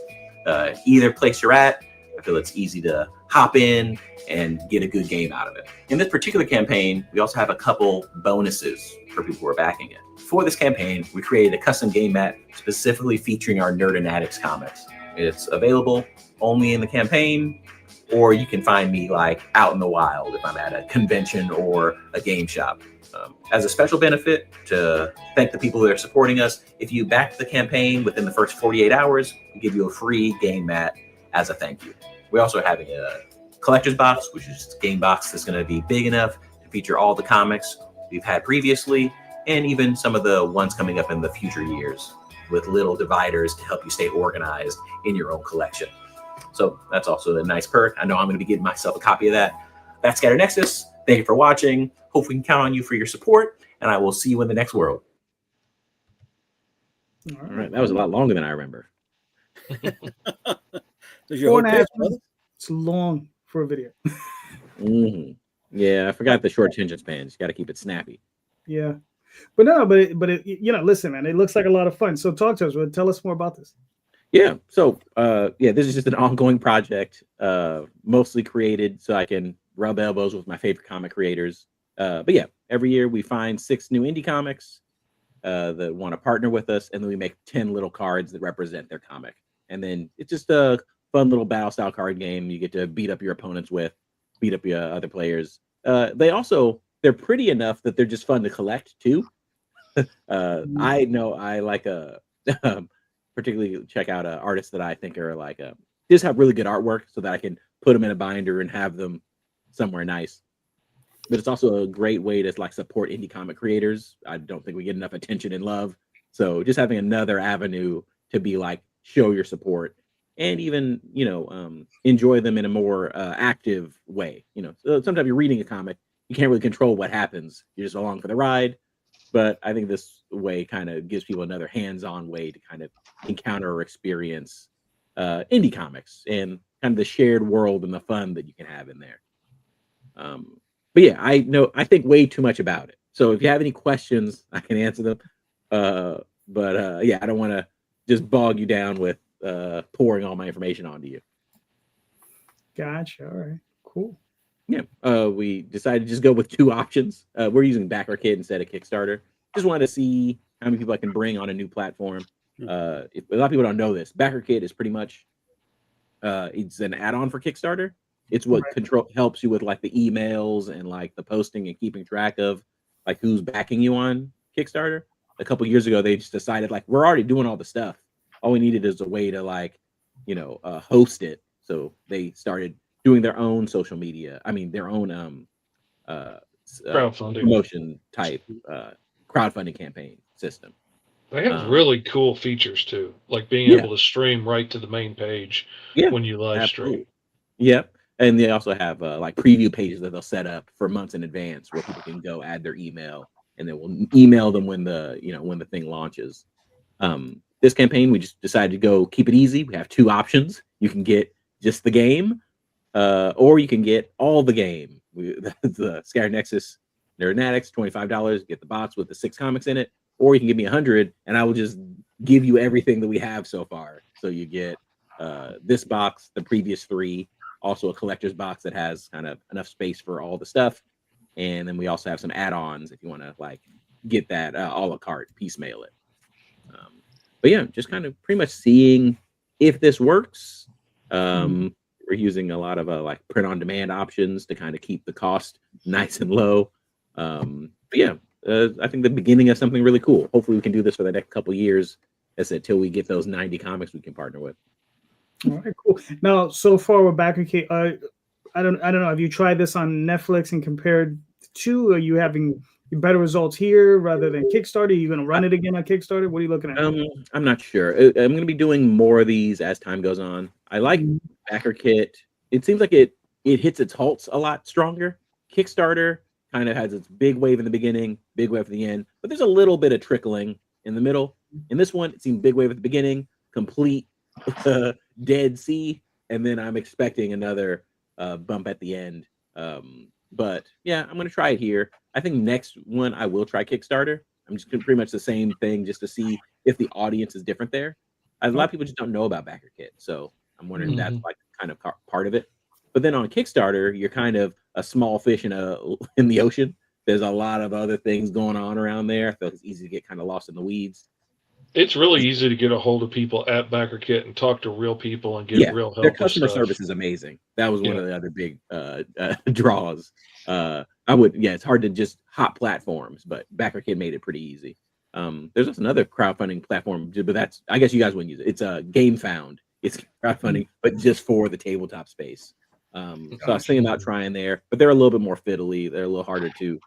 Either place you're at, I feel it's easy to hop in and get a good game out of it. In this particular campaign, we also have a couple bonuses for people who are backing it. For this campaign, we created a custom game mat specifically featuring our Nerdonatics comics. It's available only in the campaign. or you can find me like out in the wild if I'm at a convention or a game shop. As a special benefit to thank the people that are supporting us, if you back the campaign within the first 48 hours, we give you a free game mat as a thank you. We're also having a collector's box, which is a game box that's going to be big enough to feature all the comics we've had previously, and even some of the ones coming up in the future years, with little dividers to help you stay organized in your own collection. So that's also a nice perk. I know I'm going to be getting myself a copy of that. That's Scatter Nexus. Thank you for watching. Hope we can count on you for your support, and I will see you in the next world. All right, that was a lot longer than I remember. Four and a half minutes. It's long for a video. Yeah, I forgot the short attention spans. You got to keep it snappy. Yeah, but listen, man, it looks like a lot of fun. So talk to us. Tell us more about this. Yeah. So, this is just an ongoing project, mostly created so I can rub elbows with my favorite comic creators. But yeah, every year we find 6 new indie comics that want to partner with us, and then we make 10 little cards that represent their comic. And then it's just a fun little battle style card game. You get to beat up your opponents with, beat up your other players. They're pretty enough that they're just fun to collect too. I know I like particularly check out artists that I think are like just have really good artwork, so that I can put them in a binder and have them somewhere nice. But it's also a great way to like support indie comic creators. I don't think we get enough attention and love. So just having another avenue to be like, show your support and even, enjoy them in a more active way. So sometimes you're reading a comic, you can't really control what happens. You're just along for the ride. But I think this way kind of gives people another hands-on way to kind of encounter or experience indie comics and kind of the shared world and the fun that you can have in there. But yeah, I think way too much about it. So if you have any questions, I can answer them. Yeah, I don't want to just bog you down with pouring all my information onto you. Gotcha. All right. Cool. Yeah. We decided to just go with 2 options. We're using BackerKit instead of Kickstarter. Just wanted to see how many people I can bring on a new platform. A lot of people don't know this. BackerKit is pretty much it's an add-on for Kickstarter. It's what helps you with like the emails and like the posting and keeping track of like who's backing you on Kickstarter. A couple years ago, they just decided like we're already doing all the stuff. All we needed is a way to like, host it. So they started doing their own social media. I mean, their own crowdfunding promotion type crowdfunding campaign system. They have really cool features too, like being able to stream right to the main page when you live stream. Yep. And they also have like preview pages that they'll set up for months in advance where people can go add their email, and they will email them when the thing launches. This campaign, we just decided to go keep it easy. We have 2 options. You can get just the game, or you can get all the game. The Scatter Nexus Nerd Addicts, $25. Get the box with the 6 comics in it, or you can give me 100, and I will just give you everything that we have so far. So you get this box, the previous 3. Also a collector's box that has kind of enough space for all the stuff. And then we also have some add-ons if you want to like get that a la carte, piecemeal it. But yeah, just kind of pretty much seeing if this works. We're using a lot of like print on demand options to kind of keep the cost nice and low. But yeah, I think the beginning of something really cool. Hopefully we can do this for the next couple of years, as until we get those 90 comics we can partner with. All right, cool. Now, so far with BackerKit, I don't know. Have you tried this on Netflix and compared to? Are you having better results here rather than Kickstarter? Are you going to run it again on Kickstarter? What are you looking at? I'm not sure. I'm going to be doing more of these as time goes on. I like BackerKit. It seems like it hits its halts a lot stronger. Kickstarter kind of has its big wave in the beginning, big wave at the end, but there's a little bit of trickling in the middle. In this one, it seemed big wave at the beginning, complete Dead Sea, and then I'm expecting another bump at the end. But yeah, I'm gonna try it here. I think next one I will try Kickstarter. I'm just gonna pretty much the same thing just to see if the audience is different there. A lot of people just don't know about BackerKit, so I'm wondering if that's like kind of part of it. But then on Kickstarter, you're kind of a small fish in the ocean. There's a lot of other things going on around there. So it's easy to get kind of lost in the weeds. It's really easy to get a hold of people at BackerKit and talk to real people and get Yeah, real help. their with customer stuff. service is amazing. That was one Yeah. of the other big draws. It's hard to just hop platforms, but BackerKit made it pretty easy. There's also another crowdfunding platform, but I guess you guys wouldn't use it. It's a GameFound. It's crowdfunding, but just for the tabletop space. So I was thinking about trying there, but they're a little bit more fiddly. They're a little harder to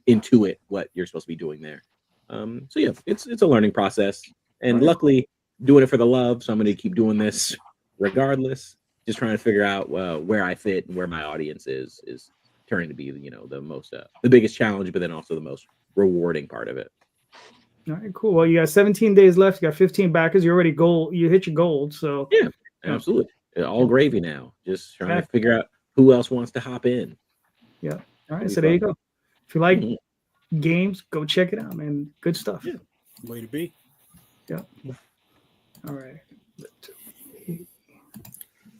intuit what you're supposed to be doing there. So yeah, it's a learning process, and luckily doing it for the love. So I'm going to keep doing this regardless. Just trying to figure out where I fit and where my audience is turning to be, the most, the biggest challenge, but then also the most rewarding part of it. All right, cool. Well, you got 17 days left. You got 15 backers. You're already gold. You hit your gold. So Yeah, absolutely. All gravy now. Just trying to figure out who else wants to hop in. Yeah. All right. So there you go. If you like games, go check it out, man. Good stuff. Yeah. Way to be. Yeah. All right.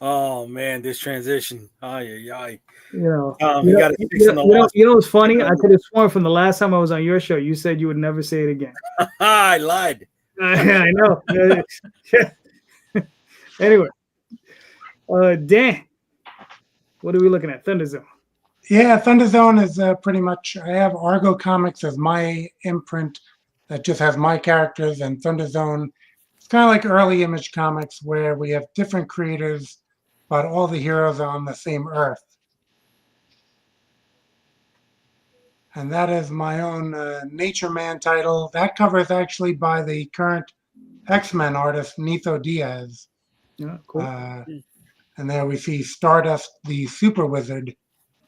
Oh man, this transition. Aye. You know, you know what's funny? I could have sworn from the last time I was on your show, you said you would never say it again. I lied. I know. Anyway, Dan, what are we looking at? Thunder Zone. Yeah, Thunder Zone is pretty much. I have Argo Comics as my imprint that just has my characters, and Thunder Zone. It's kind of like early Image Comics where we have different creators, but all the heroes are on the same Earth. And that is my own Nature Man title. That cover is actually by the current X-Men artist, Nitho Diaz. Yeah, cool. And there we see Stardust, the Super Wizard,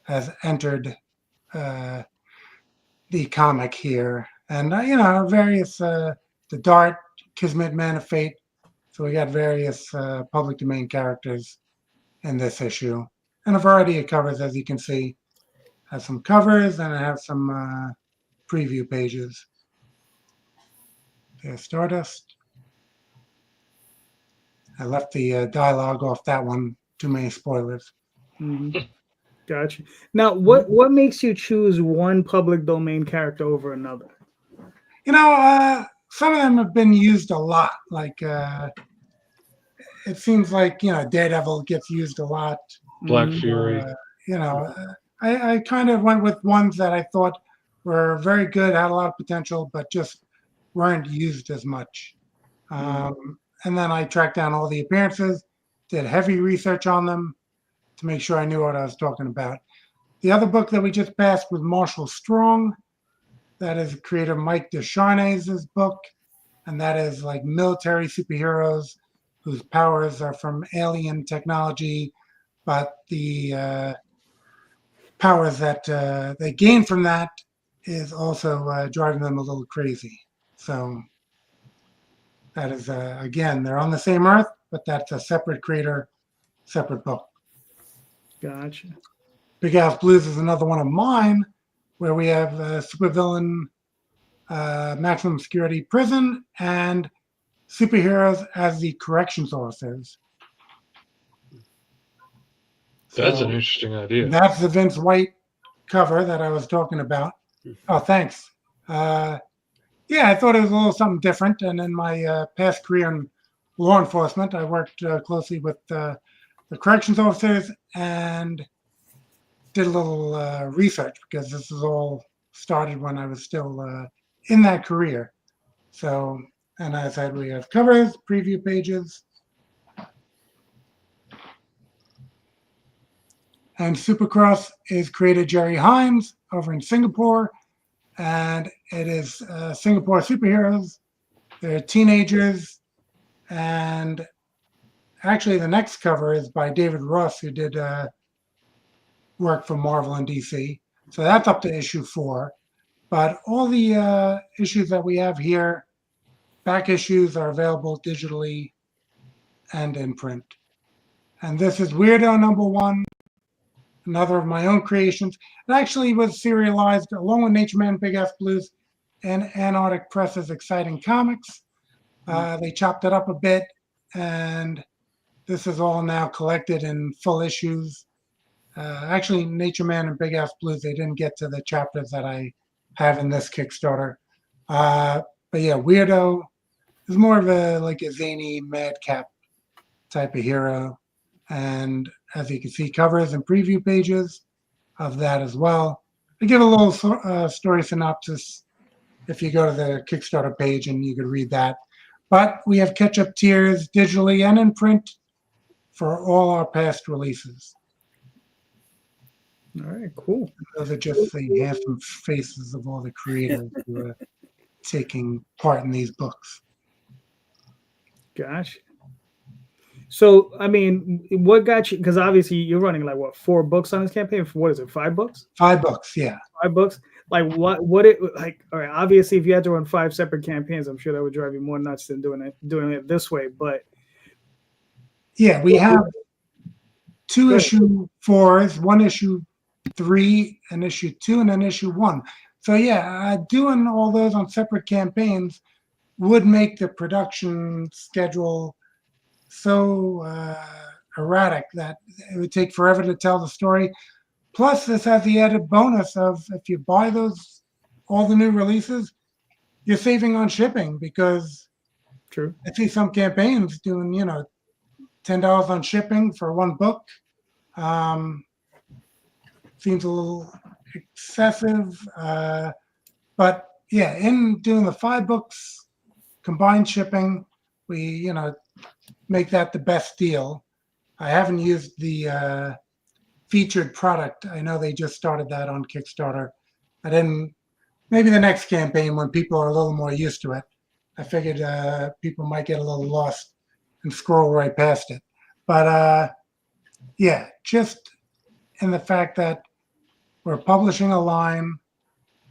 has entered the comic here. And, various, the Dart, Kismet, Man of Fate. So we got various public domain characters in this issue. And a variety of covers, as you can see. I have some covers and I have some preview pages. There's Stardust. I left the dialogue off that one. Too many spoilers. Mm-hmm. Gotcha. Now, what makes you choose one public domain character over another? Some of them have been used a lot. Like it seems like Daredevil gets used a lot. Black Fury. I kind of went with ones that I thought were very good, had a lot of potential, but just weren't used as much. And then I tracked down all the appearances, did heavy research on them to make sure I knew what I was talking about. The other book that we just passed was Marshall Strong. That is creator Mike Descharnes' book. And that is like military superheroes whose powers are from alien technology, but the powers that they gain from that is also driving them a little crazy. So that is, again, they're on the same Earth, but that's a separate creator, separate book. Gotcha. Big Ass Blues is another one of mine, where we have supervillain, maximum security prison, and superheroes as the corrections officers. That's an interesting idea. That's the Vince White cover that I was talking about. Oh, thanks. I thought it was a little something different. And in my past career in law enforcement, I worked closely with the corrections officers and did a little research because this is all started when I was still in that career. So, and as I said, we have covers, preview pages. And Supercross is created Jerry Himes over in Singapore. And it is Singapore superheroes. They're teenagers. And actually, the next cover is by David Ross, who did work for Marvel and DC. So that's up to issue 4. But all the issues that we have here, back issues, are available digitally and in print. And this is Weirdo #1. Another of my own creations. It actually was serialized along with Nature Man, Big Ass Blues, and Antarctic Press's Exciting Comics. They chopped it up a bit, and this is all now collected in full issues. Actually, Nature Man and Big Ass Blues, they didn't get to the chapters that I have in this Kickstarter. But yeah, Weirdo is more of a zany madcap type of hero. And as you can see, covers and preview pages of that as well. I give a little story synopsis if you go to the Kickstarter page, and you can read that. But we have catch-up tiers digitally and in print for all our past releases. All right, cool. Those are just the handsome faces of all the creators who are taking part in these books. Gosh. So, I mean, what got you? Because obviously you're running like what, 4 books on this campaign? What is it, 5 books? 5 books, yeah. 5 books. Like what it like? All right, obviously, if you had to run 5 separate campaigns, I'm sure that would drive you more nuts than doing it this way. But yeah, we have 2 issue 4s, 1 issue 3, an issue 2, and an issue 1. So yeah, doing all those on separate campaigns would make the production schedule so erratic that it would take forever to tell the story. Plus, this has the added bonus of if you buy all the new releases, you're saving on shipping, because true. I see some campaigns doing, $10 on shipping for 1 book. Seems a little excessive, but yeah, in doing the 5 books combined shipping, we make that the best deal. I haven't used the featured product. I know they just started that on Kickstarter. Maybe the next campaign, when people are a little more used to it, I figured people might get a little lost and scroll right past it. But yeah, just in the fact that we're publishing a line,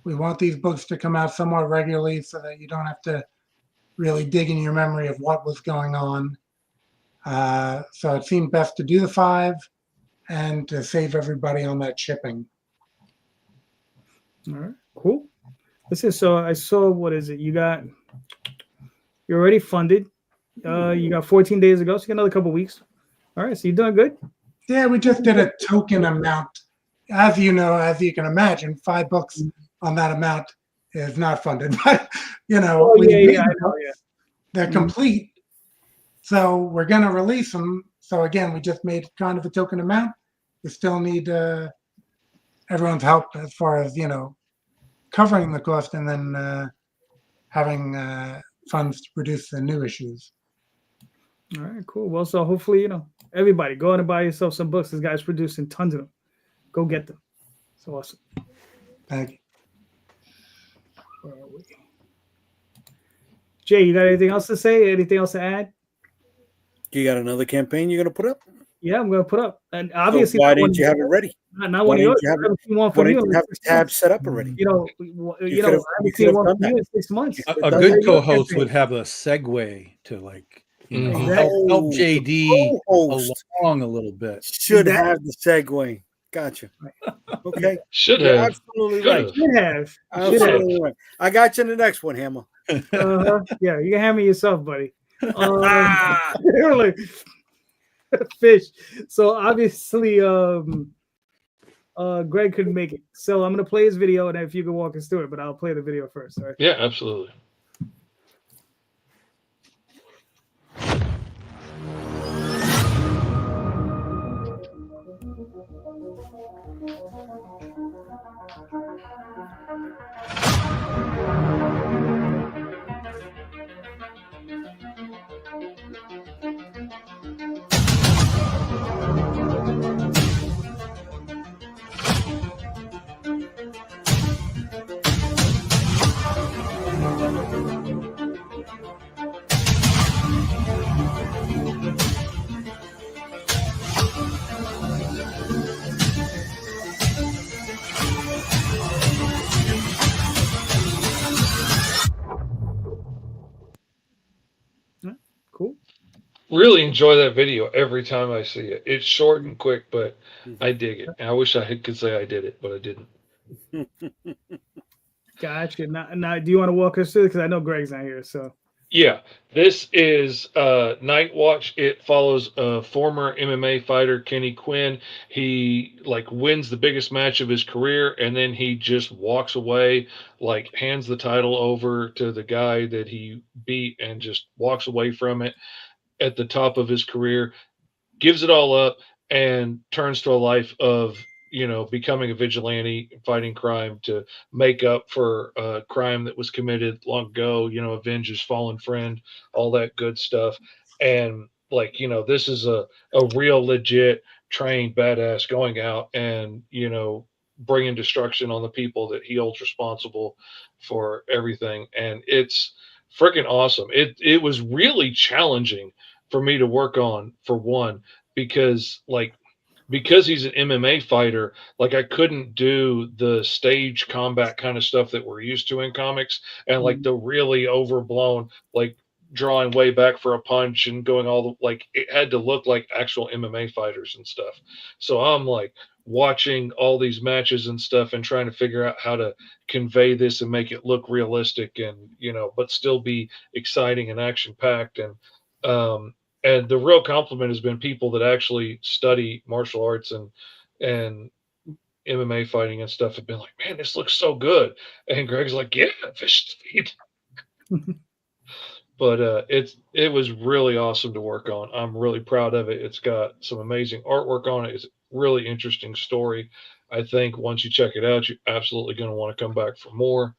we want these books to come out somewhat regularly so that you don't have to really dig in your memory of what was going on. So it seemed best to do the 5 and to save everybody on that shipping. All right, cool. Listen, so I saw, what is it? You're already funded. You got 14 days ago, so you got another couple weeks. All right, so you're doing good. Yeah, we just did a token amount. As you can imagine, 5 books on that amount is not funded. But I know, yeah. They're complete. So we're going to release them. So again, we just made kind of a token amount. We still need everyone's help as far as, covering the cost, and then having funds to produce the new issues. All right, cool. Well, so hopefully, everybody go out and buy yourself some books. This guy's producing tons of them. Go get them. It's awesome. Thank you. Where are we? Jay, you got anything else to say? Anything else to add? You got another campaign you're going to put up? Yeah, I'm going to put up. And obviously, so why didn't you have it ready? Not one of yours. Why didn't you have the tab set up already? I haven't seen one from you in 6 months. A good co-host would have a segue to help JD along a a bit. Should have the segue. Gotcha. Okay. Should You're have. absolutely right. Should have. Absolutely right. I got you in the next one, Hammer. Yeah, you can hammer yourself, buddy. Really. Fish. So obviously, Greg couldn't make it. So I'm gonna play his video, and if you can walk us through it, but I'll play the video first. All right? Yeah, absolutely. Cool. Really enjoy that video every time I see it. It's short and quick, but I dig it. And I wish I could say I did it, but I didn't. Gotcha. Now, do you want to walk us through it? Because I know Greg's not here. So Yeah, this is Night Watch. It follows a former MMA fighter, Kenny Quinn. He like wins the biggest match of his career, and then he just walks away, like hands the title over to the guy that he beat, and just walks away from it at the top of his career, gives it all up, and turns to a life of becoming a vigilante, fighting crime to make up for crime that was committed long ago, avenge his fallen friend, all that good stuff. And like, this is a real legit trained badass going out and, bringing destruction on the people that he holds responsible for everything. And it's freaking awesome. It was really challenging for me to work on, for one, because he's an MMA fighter, like I couldn't do the stage combat kind of stuff that we're used to in comics, and like the really overblown, like drawing way back for a punch and going all the, like it had to look like actual MMA fighters and stuff. So I'm like watching all these matches and stuff and trying to figure out how to convey this and make it look realistic and but still be exciting and action packed. And the real compliment has been people that actually study martial arts and MMA fighting and stuff have been like, man, this looks so good. And Greg's like, yeah, fish feed. But it was really awesome to work on. I'm really proud of it. It's got some amazing artwork on it. It's a really interesting story. I think once you check it out, you're absolutely going to want to come back for more.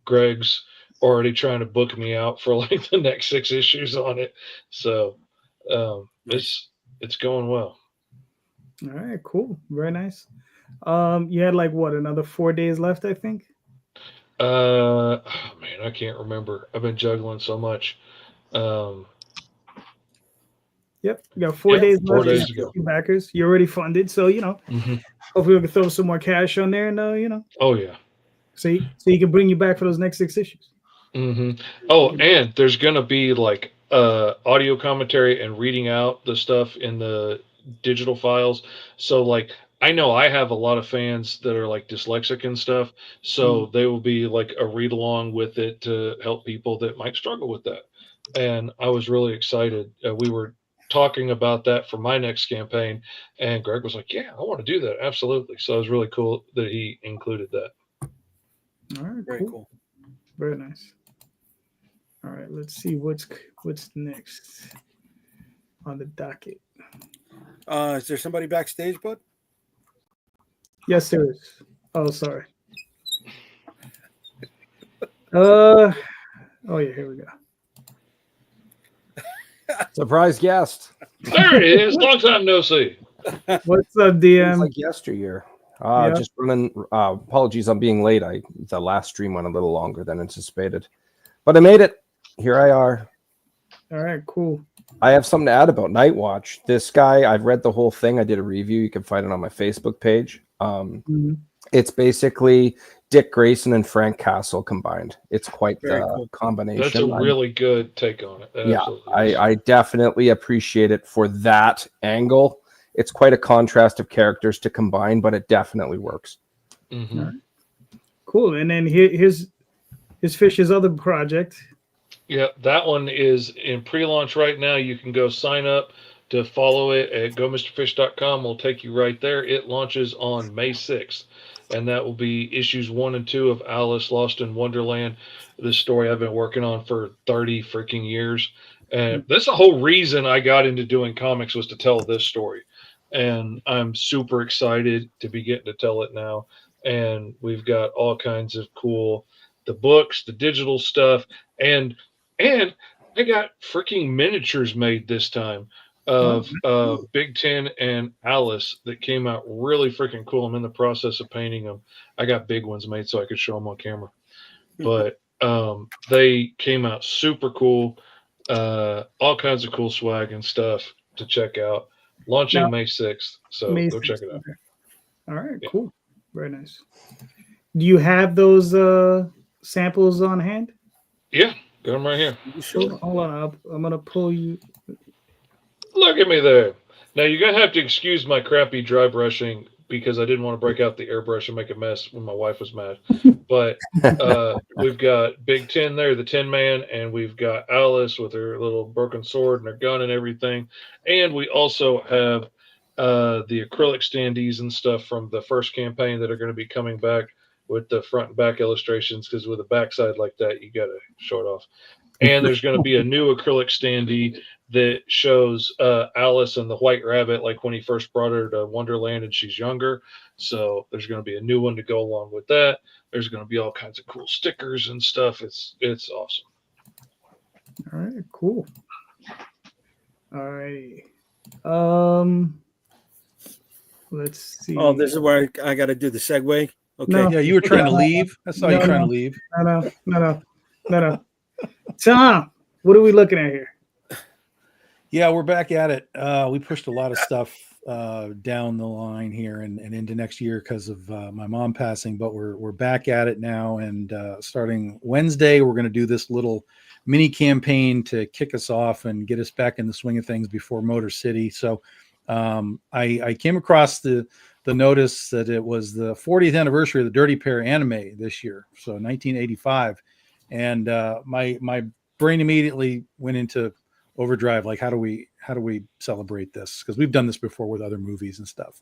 Greg's already trying to book me out for like the next 6 issues on it. So it's going well. All right, cool. Very nice. You had like what, another 4 days left, I think? Oh man, I can't remember. I've been juggling so much. Yep, you got 4 days left. 4 days to go. Backers, you're already funded, so hopefully we can throw some more cash on there, and Oh yeah. So you can bring you back for those next 6 issues. Oh, and there's gonna be like audio commentary and reading out the stuff in the digital files. So like I know I have a lot of fans that are like dyslexic and stuff, so they will be like a read along with it to help people that might struggle with that. And I was really excited. We were talking about that for my next campaign, and Greg was like, "Yeah, I want to do that, absolutely." So it was really cool that he included that. All right, Very cool. Very nice. All right, let's see what's next on the docket. Is there somebody backstage, bud? Yes, there is. Oh, sorry. Oh yeah, here we go. Surprise guest. There it is. Long time no see. What's up, DM? It's like yesteryear. Just running. Apologies on being late. The last stream went a little longer than anticipated, but I made it. Here I are. All right, cool. I have something to add about Night Watch. This guy, I've read the whole thing. I did a review. You can find it on my Facebook page. It's basically Dick Grayson and Frank Castle combined. It's quite the combination. That's a really good take on it. Yeah, I definitely appreciate it for that angle. It's quite a contrast of characters to combine, but it definitely works. Right. Cool. And then here's Fish's other project. Yeah, that one is in pre-launch right now. You can go sign up to follow it at gomrfish.com. We'll take you right there. It launches on May 6th, and that will be issues 1 and 2 of Alice Lost in Wonderland, this story I've been working on for 30 freaking years. And that's the whole reason I got into doing comics, was to tell this story. And I'm super excited to be getting to tell it now. And we've got all kinds of cool, the books, the digital stuff, and I got freaking miniatures made this time of Big Ten and Alice that came out really freaking cool. I'm in the process of painting them. I got big ones made so I could show them on camera. But they came out super cool. All kinds of cool swag and stuff to check out. Launching May 6th. So go check it out. Okay. All right, cool. Very nice. Do you have those samples on hand? Yeah, got them right here. Sure. Hold on. I'm going to pull you. Look at me there. Now, you're going to have to excuse my crappy dry brushing because I didn't want to break out the airbrush and make a mess when my wife was mad. But we've got Big Ten there, the Tin Man, and we've got Alice with her little broken sword and her gun and everything. And we also have the acrylic standees and stuff from the first campaign that are going to be coming back with the front and back illustrations, because with a backside like that, you got to show it off. And there's going to be a new acrylic standee that shows Alice and the White Rabbit, like when he first brought her to Wonderland and she's younger. So there's going to be a new one to go along with that. There's going to be all kinds of cool stickers and stuff. It's awesome. All right, cool. All right. Let's see. Oh, this is where I got to do the segue. Okay. No. Yeah, you were trying to leave. I saw you trying to leave. No. Tom, what are we looking at here? Yeah, we're back at it. We pushed a lot of stuff down the line here and into next year because of my mom passing, but we're back at it now. And starting Wednesday, we're going to do this little mini campaign to kick us off and get us back in the swing of things before Motor City. So I came across the notice that it was the 40th anniversary of the Dirty Pair anime this year, so 1985, and my brain immediately went into overdrive. Like, how do we celebrate this? Because we've done this before with other movies and stuff.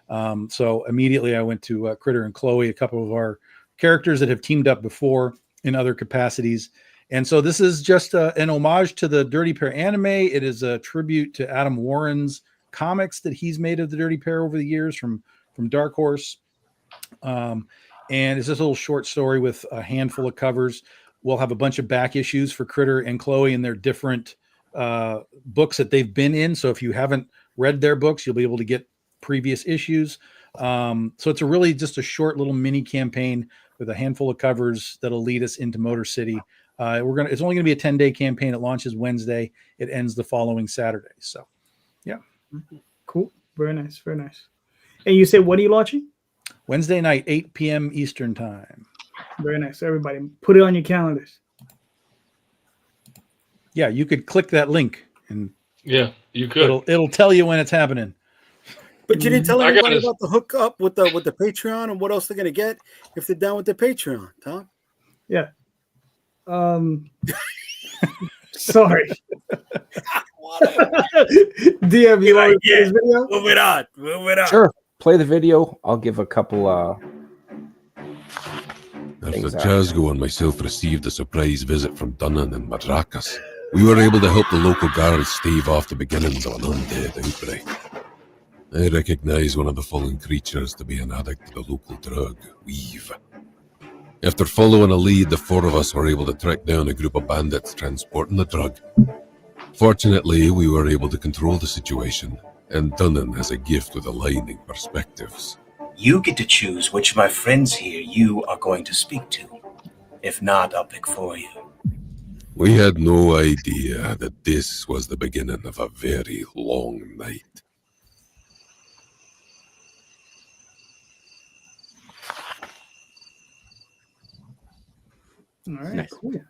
And so immediately I went to Critter and Chloe, a couple of our characters that have teamed up before in other capacities. And so this is just an homage to the Dirty Pair anime. It is a tribute to Adam Warren's comics that he's made of the Dirty Pair over the years from Dark Horse. And it's this little short story with a handful of covers. We'll have a bunch of back issues for Critter and Chloe and their different books that they've been in. So if you haven't read their books, you'll be able to get previous issues. So it's really just a short little mini campaign with a handful of covers that'll lead us into Motor City. It's only going to be a 10-day campaign. It launches Wednesday. It ends the following Saturday. So, yeah. Cool. Very nice. Very nice. And you said, what are you launching? Wednesday night, 8 p.m. Eastern time. Very nice. Everybody, put it on your calendars. Yeah, you could click that link and yeah, you could. It'll tell you when it's happening. But you didn't tell anybody about the hookup with the Patreon and what else they're gonna get if they're down with the Patreon, Tom. Yeah. Sorry. DM, you want to play this video? Move it on. Sure. Play the video. I'll give a couple After Chasgo and myself received a surprise visit from Dunnan and Madrakas, we were able to help the local guards stave off the beginnings of an undead outbreak. I recognize one of the fallen creatures to be an addict to the local drug, Weave. After following a lead, the four of us were able to track down a group of bandits transporting the drug. Fortunately, we were able to control the situation, and Dunnan has a gift with aligning perspectives. You get to choose which of my friends here you are going to speak to. If not, I'll pick for you. We had no idea that this was the beginning of a very long night. All right, nice. Cool.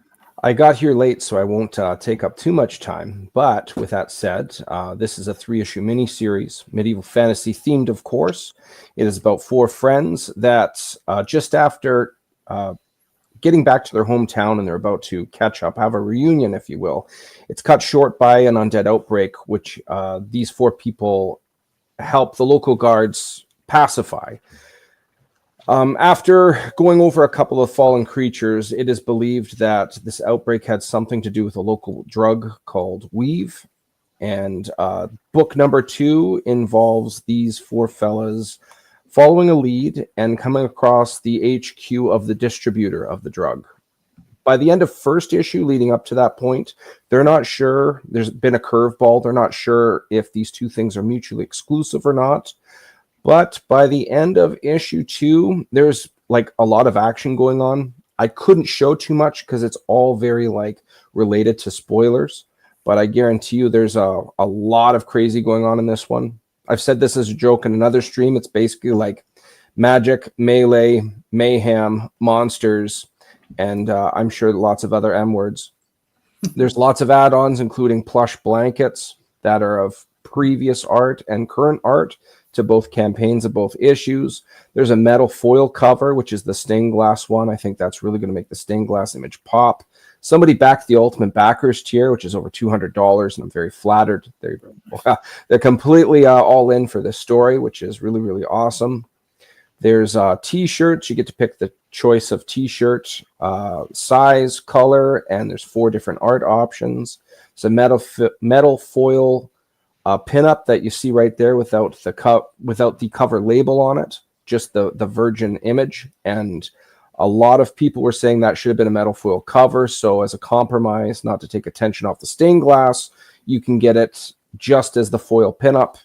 I got here late, so I won't take up too much time. But with that said, this is a 3-issue miniseries, medieval fantasy themed, of course. It is about 4 friends that just after getting back to their hometown and they're about to catch up, have a reunion, if you will. It's cut short by an undead outbreak, which these 4 people help the local guards pacify. After going over a couple of fallen creatures, it is believed that this outbreak had something to do with a local drug called Weave. And book number 2 involves these 4 fellas following a lead and coming across the HQ of the distributor of the drug. By the end of first issue, leading up to that point, they're not sure. There's been a curveball. They're not sure if these 2 things are mutually exclusive or not. But by the end of issue 2, there's like a lot of action going on. I couldn't show too much because it's all very like related to spoilers. But I guarantee you there's a lot of crazy going on in this one. I've said this as a joke in another stream. It's basically like magic, melee, mayhem, monsters, and I'm sure lots of other M words. There's lots of add-ons, including plush blankets that are of previous art and current art to both campaigns of both issues. There's a metal foil cover, which is the stained glass one. I think that's really going to make the stained glass image pop. Somebody backed the Ultimate Backers tier, which is over $200, and I'm very flattered. They're completely all in for this story, which is really, really awesome. There's T-shirts. You get to pick the choice of T-shirt size, color, and there's 4 different art options. It's a metal foil pinup that you see right there without the cover label on it, just the virgin image. And a lot of people were saying that should have been a metal foil cover. So as a compromise, not to take attention off the stained glass, you can get it just as the foil pinup.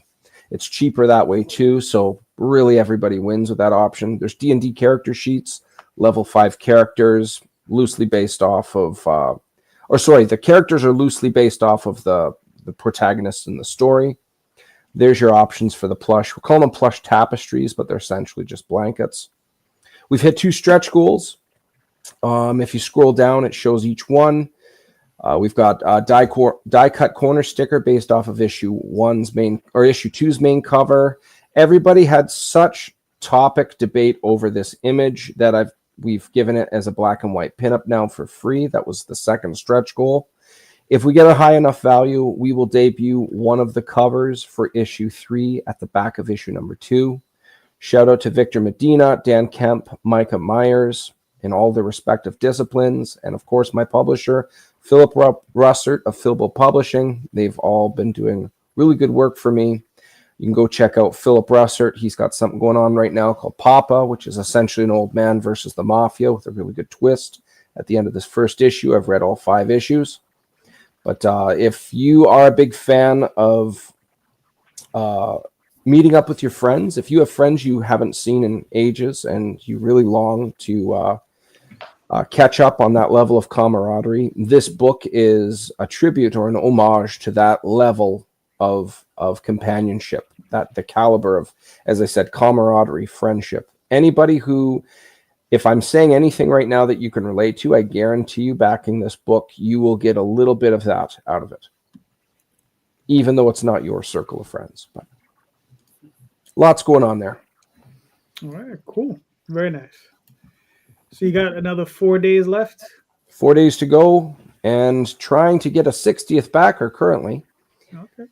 It's cheaper that way too. So really everybody wins with that option. There's D&D character sheets, level 5 characters, loosely based off of, the characters are loosely based off of the protagonist in the story. There's your options for the plush. We're calling them plush tapestries, but they're essentially just blankets. We've hit 2 stretch goals. If you scroll down, it shows each one. We've got die cut corner sticker based off of issue 2's main cover. Everybody had such topic debate over this image that we've given it as a black and white pinup now for free. That was the second stretch goal. If we get a high enough value, we will debut one of the covers for issue 3 at the back of issue number 2. Shout out to Victor Medina, Dan Kemp, Micah Myers in all their respective disciplines. And of course, my publisher, Philip Russert of Philbo Publishing. They've all been doing really good work for me. You can go check out Philip Russert. He's got something going on right now called Papa, which is essentially an old man versus the mafia with a really good twist. At the end of this first issue, I've read all 5 issues. But if you are a big fan of meeting up with your friends, if you have friends you haven't seen in ages and you really long to catch up on that level of camaraderie, this book is a tribute or an homage to that level of companionship, that the caliber of, as I said, camaraderie, friendship. Anybody who, if I'm saying anything right now that you can relate to, I guarantee you backing this book, you will get a little bit of that out of it, even though it's not your circle of friends. But lots going on there. All right, cool. Very nice. So you got another 4 days left? 4 days to go and trying to get a 60th backer currently. Okay.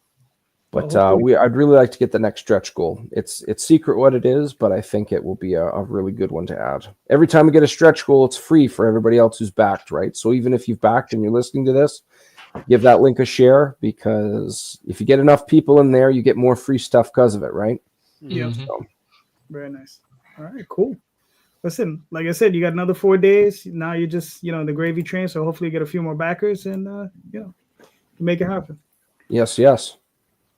But I'd really like to get the next stretch goal. It's secret what it is, but I think it will be a really good one to add. Every time we get a stretch goal, it's free for everybody else who's backed, right? So even if you've backed and you're listening to this, give that link a share, because if you get enough people in there, you get more free stuff because of it, right? Yeah. So. Very nice. All right, cool. Listen, like I said, you got another 4 days. Now you're just, the gravy train. So hopefully you get a few more backers and, make it happen. Yes.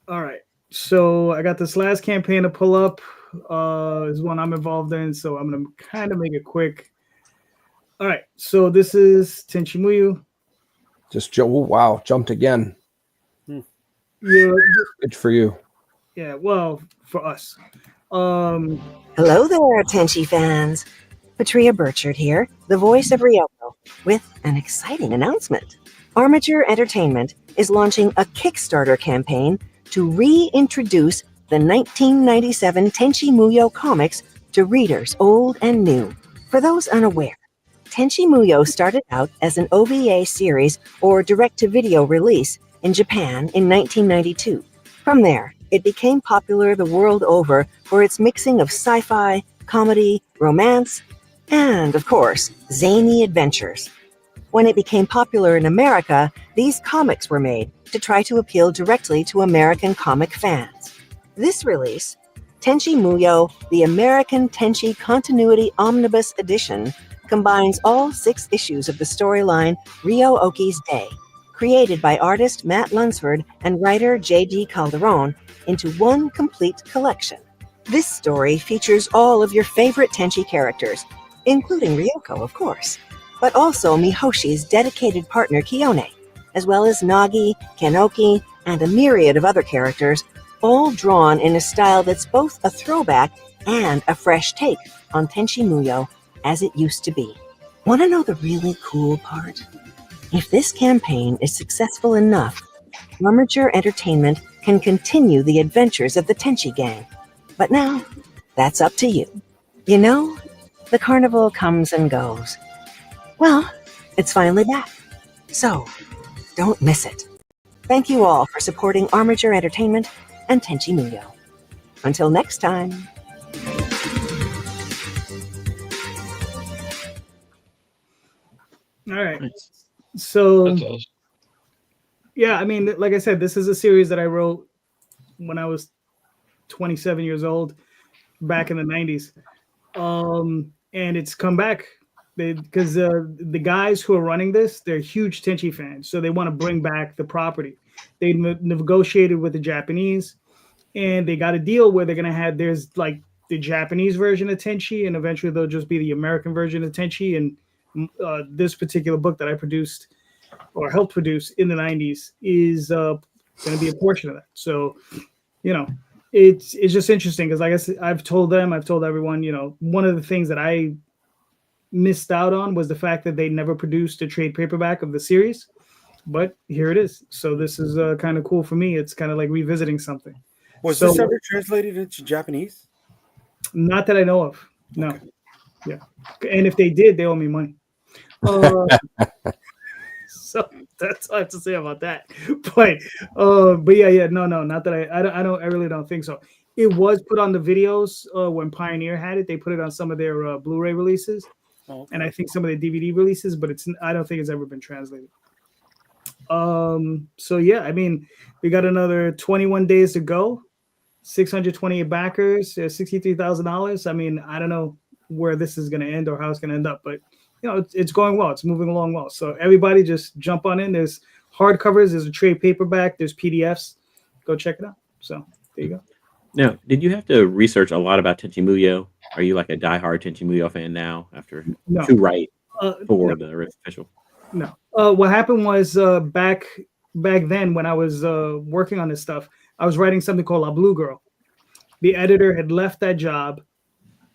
All right. So I got this last campaign to pull up. Is one I'm involved in. So I'm going to kind of make it quick. All right. So this is Tenchi Muyo. Jumped again. Yeah. Good for you. Yeah. Well, for us. Hello there, Tenchi fans. Patria Burchard here, the voice of Ryoko, with an exciting announcement. Armature Entertainment is launching a Kickstarter campaign to reintroduce the 1997 Tenchi Muyo comics to readers old and new. For those unaware, Tenchi Muyo started out as an OVA series or direct-to-video release in Japan in 1992. From there, it became popular the world over for its mixing of sci-fi, comedy, romance, and, of course, zany adventures. When it became popular in America, these comics were made to try to appeal directly to American comic fans. This release, Tenchi Muyo, the American Tenchi Continuity Omnibus Edition, combines all 6 issues of the storyline Ryo Oki's Day, created by artist Matt Lunsford and writer J.D. Calderon, into one complete collection. This story features all of your favorite Tenchi characters, including Ryoko, of course, but also Mihoshi's dedicated partner Kiyone, as well as Nagi, Kenoki, and a myriad of other characters, all drawn in a style that's both a throwback and a fresh take on Tenchi Muyo as it used to be. Want to know the really cool part? If this campaign is successful enough, Armature Entertainment can continue the adventures of the Tenchi Gang. But now, that's up to you. You know, the carnival comes and goes. Well, it's finally back. So, don't miss it. Thank you all for supporting Armature Entertainment and Tenchi Muyo. Until next time. All right. So, That's awesome. yeah, I mean, like I said, this is a series that I wrote when I was 27 years old, back in the 90s. And it's come back because the guys who are running this, they're huge Tenchi fans, so they want to bring back the property. They negotiated with the Japanese, and they got a deal where they're gonna have there's like the Japanese version of Tenchi, and eventually there'll just be the American version of Tenchi. And this particular book that I produced or helped produce in the 90s is going to be a portion of that. So, you know, it's just interesting because, like I said, I've told everyone, you know, one of the things that I missed out on was the fact that they never produced a trade paperback of the series, but here it is. So this is kind of cool for me. It's kind of like revisiting something. Was this ever translated into Japanese? Not that I know of. No. Okay. Yeah. And if they did, they owe me money. So that's all I have to say about that. But yeah, no, not that I really don't think so. It was put on the videos when Pioneer had it. They put it on some of their Blu-ray releases, and I think some of their DVD releases. But I don't think it's ever been translated. So yeah, I mean, we got another 21 days to go. 628 backers, $63,000. I mean, I don't know where this is going to end or how it's going to end up, but you know, it's going well. It's moving along well. So everybody just jump on in. There's hardcovers. There's a trade paperback. There's PDFs. Go check it out. So there you go. Now, did you have to research a lot about Tenchi Muyo? Are you like a diehard Tenchi Muyo fan now after to write for the official? No. What happened was back then when I was working on this stuff, I was writing something called La Blue Girl. The editor had left that job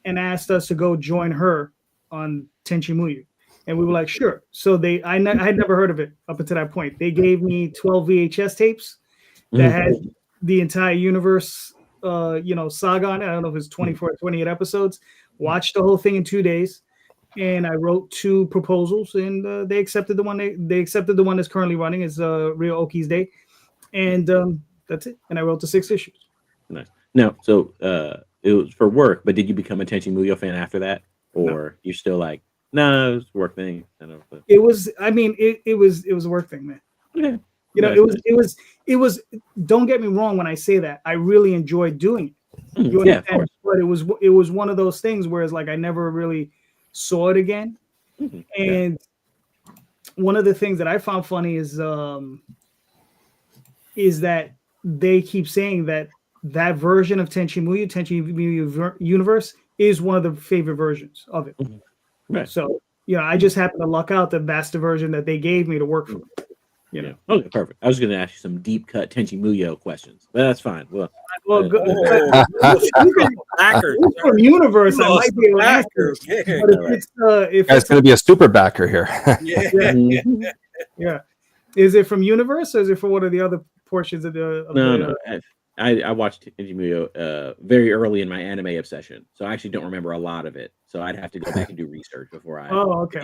and asked us to go join her on Tenchi Muyo. And we were like, sure. So I had never heard of it up until that point. They gave me 12 VHS tapes that had the entire universe, saga on it. I don't know if it's 24 or 28 episodes. Watched the whole thing in 2 days. And I wrote 2 proposals, and they accepted the one. They accepted the one that's currently running is Ryo Oki's Day. And that's it. And I wrote the 6 issues. Nice. Now, so it was for work, but did you become a Tenchi Muyo fan after that? Or you're still like, no, it was a work thing. I don't know, but... It was a work thing, man. Yeah. You know, it was. Don't get me wrong when I say that. I really enjoyed doing it. You understand? But it was one of those things where it's like I never really saw it again. And one of the things that I found funny is that they keep saying that version of Tenchi Muyo Universe is one of the favorite versions of it. Right. So, you know, I just happen to luck out that that's the version that they gave me to work for. You know. Okay, perfect. I was going to ask you some deep cut Tenchi Muyo questions, but that's fine. Well, from Universe, I might be able to answer. But if it's going to be a super backer here. Yeah. Is it from Universe or is it for one of the other portions of the? No. I watched Tenchi Muyo very early in my anime obsession, so I actually don't remember a lot of it. So I'd have to go back and do research before I. Okay.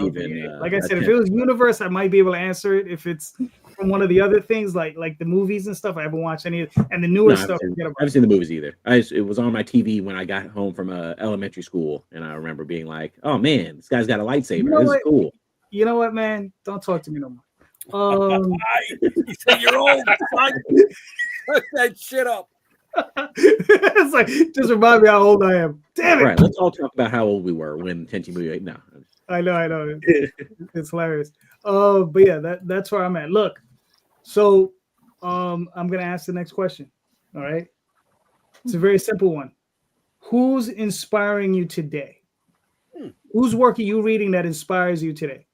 Like I said, if it was Universe, I might be able to answer it. If it's from one of the other things, like the movies and stuff, I haven't watched any of it. And the newer stuff. I haven't seen the movies either. It was on my TV when I got home from elementary school, and I remember being like, "Oh man, this guy's got a lightsaber. This is cool." You know what, man? Don't talk to me no more. You say you're old. Put that shit up. It's like just remind me how old I am. Damn it! Right, let's all talk about how old we were when Tenchi Muyo. No, I know. It's hilarious. But yeah, that's where I'm at. Look, so I'm gonna ask the next question. All right, it's a very simple one. Who's inspiring you today? Whose work are you reading that inspires you today?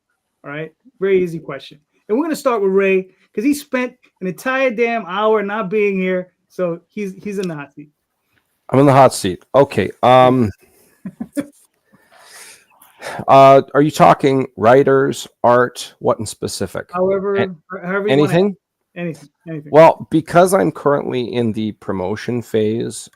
All right, very easy question. And we're gonna start with Ray because he spent an entire damn hour not being here, so he's in the hot seat. I'm in the hot seat. Okay. Are you talking writers, art, what in specific? However anything? Anything. Well, because I'm currently in the promotion phase,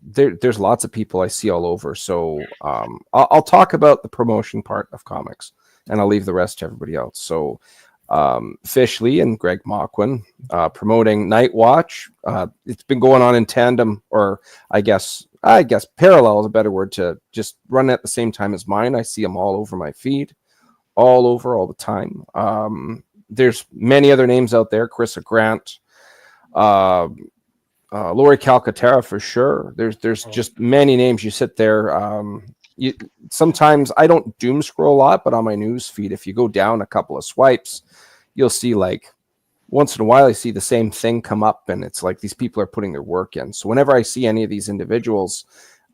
there's lots of people I see all over. So I'll talk about the promotion part of comics, and I'll leave the rest to everybody else. So Fish Lee and Greg Mockwin promoting Night Watch. It's been going on in tandem, or I guess parallel is a better word, to just run at the same time as mine. I see them all over my feed, all the time. There's many other names out there. Carissa Grant, Lori Calcaterra for sure. There's just many names. You sit there. Sometimes I don't doom scroll a lot, but on my news feed, if you go down a couple of swipes, you'll see, like, once in a while I see the same thing come up, and it's like these people are putting their work in. So whenever I see any of these individuals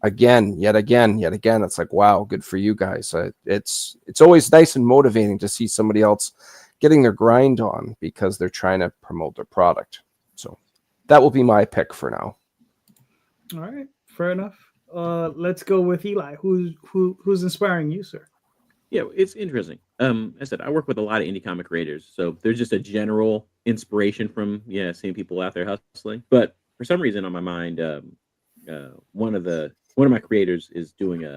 yet again, it's like, wow, good for you guys. It's always nice and motivating to see somebody else getting their grind on because they're trying to promote their product. So that will be my pick for now. All right, fair enough. Let's go with Eli. Who's inspiring you, sir? Yeah, it's interesting. I said I work with a lot of indie comic creators, so there's just a general inspiration from seeing people out there hustling. But for some reason on my mind, one of my creators is doing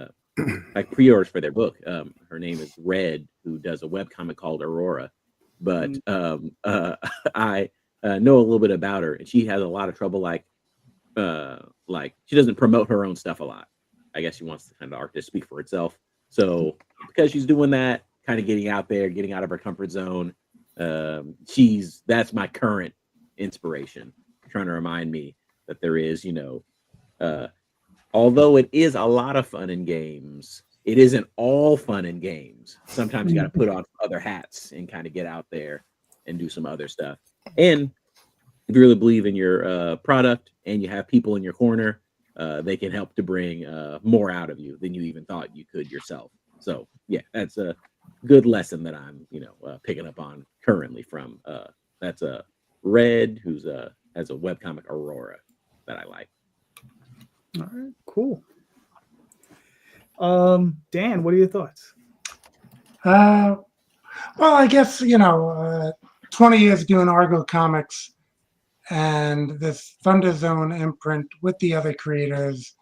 like pre-orders for their book. Her name is Red, who does a webcomic called Aurora. But I know a little bit about her, and she has a lot of trouble. Like she doesn't promote her own stuff a lot. I guess she wants the kind of art to speak for itself. So because she's doing that, kind of getting out there, getting out of her comfort zone, that's my current inspiration. Trying to remind me that there is, although it is a lot of fun in games, it isn't all fun and games. Sometimes you got to put on other hats and kind of get out there and do some other stuff. And if you really believe in your product and you have people in your corner, they can help to bring more out of you than you even thought you could yourself. So yeah, that's a good lesson that I'm, picking up on currently from. That's a Red, who's has a webcomic Aurora that I like. All right, cool. Dan, what are your thoughts? Well, I guess 20 years doing Argo Comics and this Thunder Zone imprint with the other creators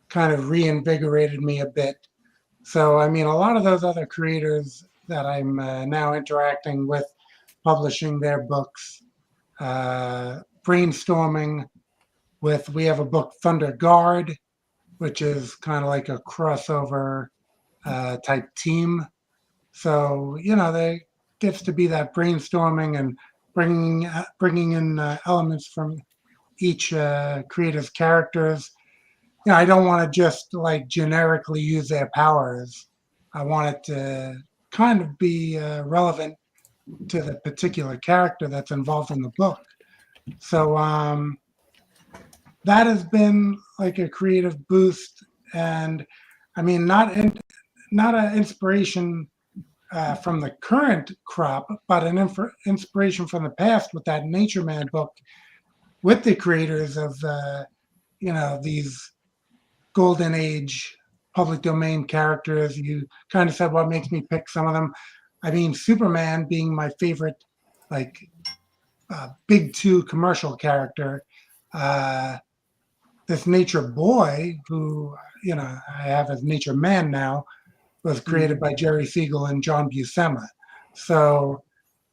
kind of reinvigorated me a bit. So, I mean, a lot of those other creators that I'm now interacting with, publishing their books, brainstorming with, we have a book, Thunder Guard, which is kind of like a crossover type team. So, there gets to be that brainstorming and bringing in elements from each creator's characters. I don't want to just like generically use their powers. I want it to kind of be relevant to the particular character that's involved in the book. So that has been like a creative boost, and I mean, not an inspiration from the current crop, but an inspiration from the past with that Nature Man book, with the creators of these golden age public domain characters. You kind of said what makes me pick some of them. I mean, Superman being my favorite, like big two commercial character. This Nature Boy, who I have as Nature Man now, was created by Jerry Siegel and John Buscema. So,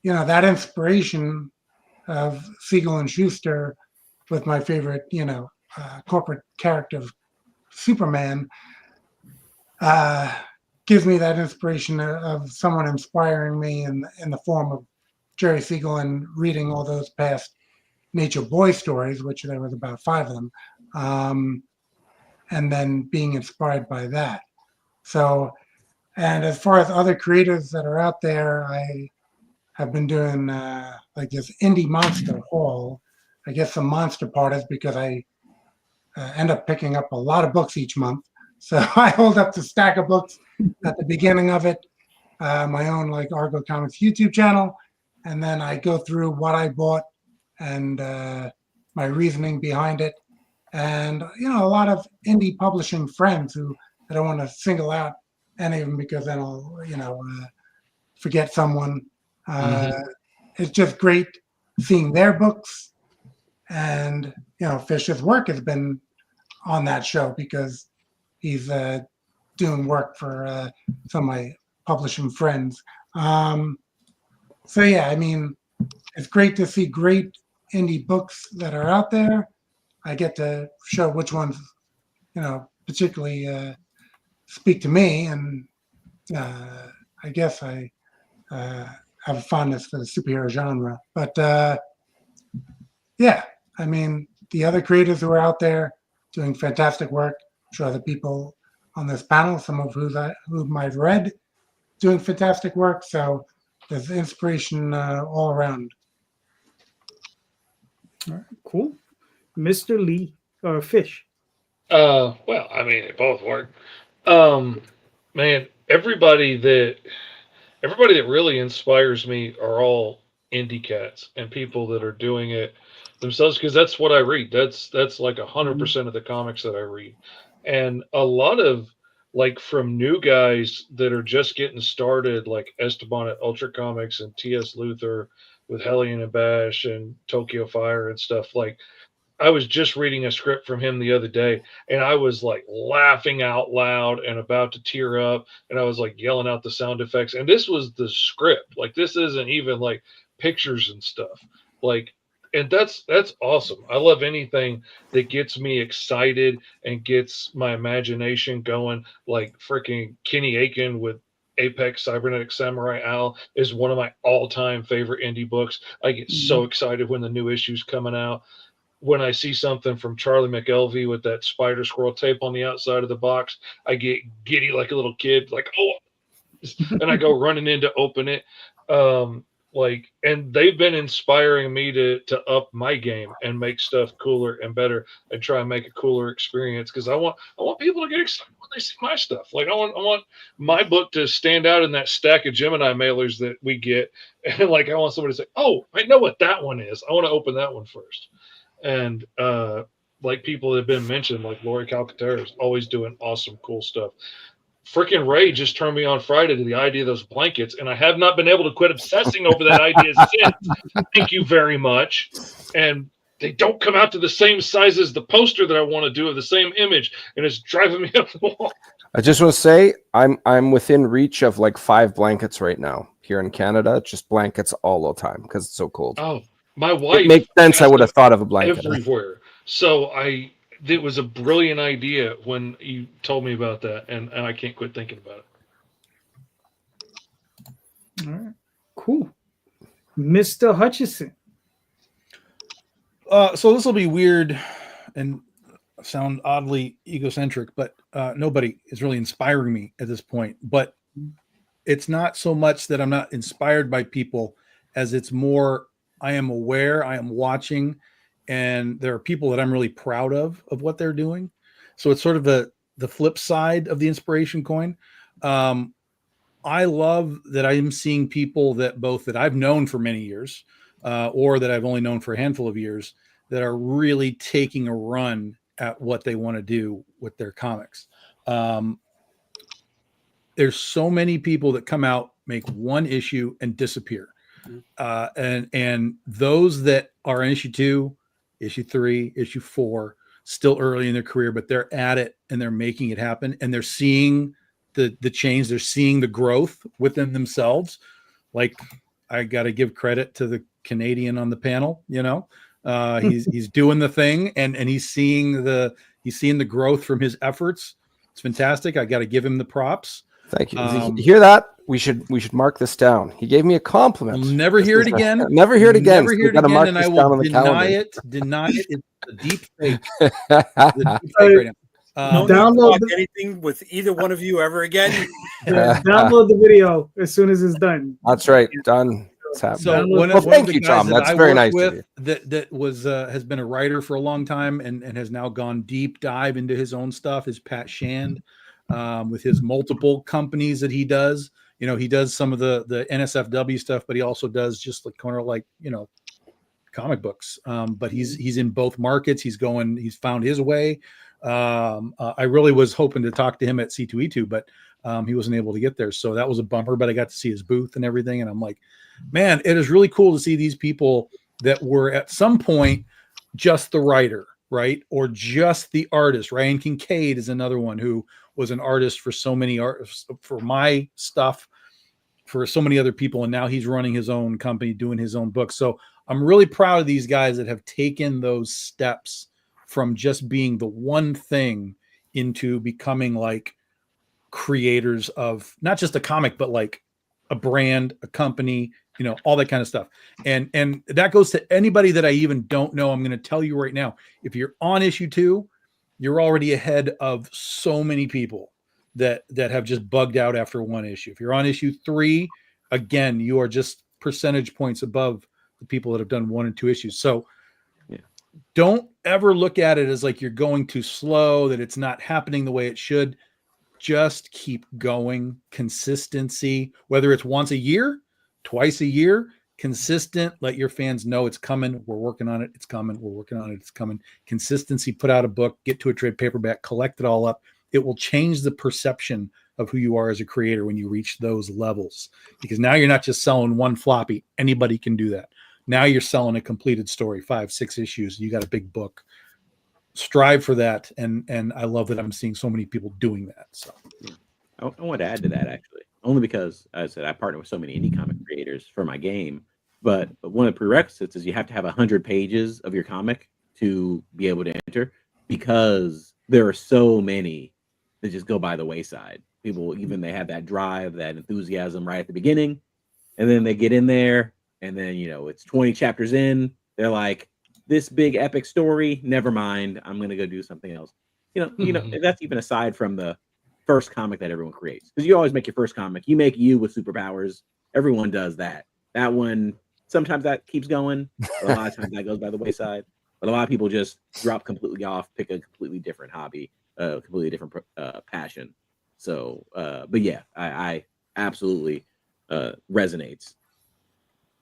that inspiration of Siegel and Schuster with my favorite, corporate character of Superman gives me that inspiration of someone inspiring me in the form of Jerry Siegel and reading all those past Nature Boy stories, which there was about 5 of them, and then being inspired by that. So, and as far as other creators that are out there, I have been doing like this indie monster haul. I guess the monster part is because I end up picking up a lot of books each month. So I hold up the stack of books at the beginning of it, my own like Argo Comics YouTube channel, and then I go through what I bought and my reasoning behind it. And, a lot of indie publishing friends who I don't want to single out any of them because then I'll, forget someone. It's just great seeing their books, and Fish's work has been on that show because he's doing work for some of my publishing friends. So yeah, I mean, it's great to see great indie books that are out there. I get to show which ones, particularly speak to me, and I guess I have a fondness for the superhero genre. But yeah, I mean, the other creators who are out there doing fantastic work. I'm sure other people on this panel, some of whom I've read, doing fantastic work. So there's inspiration all around. All right, cool. Mr. Lee or Fish? Well, I mean, they both work. Man, everybody that really inspires me are all indie cats and people that are doing it themselves, because that's what I read. That's like 100% of the comics that I read. And a lot of, like, from new guys that are just getting started, like Esteban at Ultra Comics and T.S. Luther with Hellion and Bash and Tokyo Fire and stuff. Like, I was just reading a script from him the other day, and I was like laughing out loud and about to tear up, and I was like yelling out the sound effects. And this was the script. Like, this isn't even like pictures and stuff. Like, and that's awesome. I love anything that gets me excited and gets my imagination going. Like freaking Kenny Aiken with Apex Cybernetic Samurai Al is one of my all-time favorite indie books. I get so excited when the new issue's coming out. When I see something from Charlie McElvey with that spider squirrel tape on the outside of the box, I get giddy like a little kid, like, oh, and I go running in to open it. And they've been inspiring me to up my game and make stuff cooler and better and try and make a cooler experience, because I want people to get excited when they see my stuff. Like, I want my book to stand out in that stack of Gemini mailers that we get, and like I want somebody to say, oh, I know what that one is. I want to open that one first. And like people that have been mentioned, like Lori Calcaterra is always doing awesome, cool stuff. Freaking Ray just turned me on Friday to the idea of those blankets, and I have not been able to quit obsessing over that idea since. Thank you very much. And they don't come out to the same size as the poster that I want to do of the same image, and it's driving me up the wall. I just want to say I'm within reach of like 5 blankets right now here in Canada. Just blankets all the time because it's so cold. Oh, my wife. It makes sense. I would have thought of a blanket everywhere. So it was a brilliant idea when you told me about that, and I can't quit thinking about it. All right, cool. Mr. Hutchison. So this will be weird and sound oddly egocentric, but nobody is really inspiring me at this point. But it's not so much that I'm not inspired by people as it's more I am aware, I am watching, and there are people that I'm really proud of what they're doing. So it's sort of the flip side of the inspiration coin. I love that I am seeing people that I've known for many years or that I've only known for a handful of years that are really taking a run at what they want to do with their comics. There's so many people that come out, make one issue and disappear. And those that are in issue 2, issue 3, issue 4, still early in their career, but they're at it and they're making it happen, and they're seeing the change. They're seeing the growth within themselves. Like, I got to give credit to the Canadian on the panel. He's doing the thing, and he's seeing the growth from his efforts. It's fantastic. I got to give him the props. Thank you. You hear that? We should mark this down. He gave me a compliment. I'll never hear it again. Never hear it again. Never hear it again, and I will deny it. Deny it. It's a deep fake. Don't download anything with either one of you ever again. Download the video as soon as it's done. That's right. Done. So thank you, Tom. That's very nice. That was has been a writer for a long time and has now gone deep dive into his own stuff is Pat Shand. With his multiple companies that he does, he does some of the NSFW stuff, but he also does just like comic books. But he's in both markets. He's found his way. I really was hoping to talk to him at C2E2, but he wasn't able to get there. So that was a bummer, but I got to see his booth and everything. And I'm like, man, it is really cool to see these people that were at some point just the writer, right? Or just the artist. Ryan Kincaid is another one who was an artist for so many artists, for my stuff, for so many other people. And now he's running his own company, doing his own book. So I'm really proud of these guys that have taken those steps from just being the one thing into becoming like creators of not just a comic, but like a brand, a company, you know, all that kind of stuff. And that goes to anybody that I even don't know. I'm going to tell you right now, if you're on issue 2, you're already ahead of so many people that have just bugged out after one issue. If you're on issue 3, again, you are just percentage points above the people that have done 1 and 2 issues. So don't ever look at it as like you're going too slow, that it's not happening the way it should. Just keep going. Consistency, whether it's once a year, twice a year, consistent. Let your fans know it's coming. We're working on it. It's coming. We're working on it. It's coming. Consistency. Put out a book, get to a trade paperback, collect it all up. It will change the perception of who you are as a creator when you reach those levels, because now you're not just selling one floppy. Anybody can do that. Now you're selling a completed story, 5, 6 issues. You got a big book. Strive for that. And I love that I'm seeing so many people doing that. So I want to add to that, actually, only because, as I said, I partner with so many indie comic creators for my game. But one of the prerequisites is you have to have 100 pages of your comic to be able to enter, because there are so many that just go by the wayside. People, even they have that drive, that enthusiasm right at the beginning, and then they get in there, and then, you know, it's 20 chapters in, they're like, this big epic story, never mind, I'm gonna go do something else. You know, that's even aside from the first comic that everyone creates, because you always make your first comic, you make you with superpowers. Everyone does that. That one, sometimes that keeps going, a lot of times that goes by the wayside. But a lot of people just drop completely off, pick a completely different hobby, a completely different passion. So, but yeah, I absolutely resonates.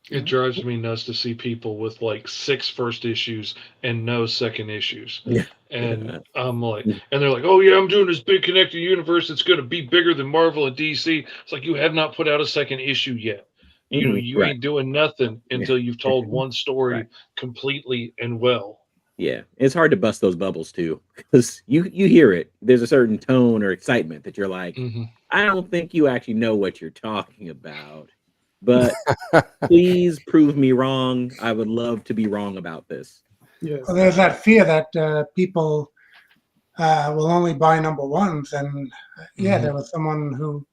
It drives me nuts to see people with like 6 first issues and no second issues. Yeah. And I'm like, and they're like, oh yeah, I'm doing this big connected universe that's going to be bigger than Marvel and DC. It's like, you have not put out a second issue yet. You know, you ain't doing nothing until you've told one story completely and well. Yeah, it's hard to bust those bubbles too, because you hear it. There's a certain tone or excitement that you're like, I don't think you actually know what you're talking about. But please prove me wrong. I would love to be wrong about this. Yes. Well, there's that fear that people will only buy number 1s. And there was someone who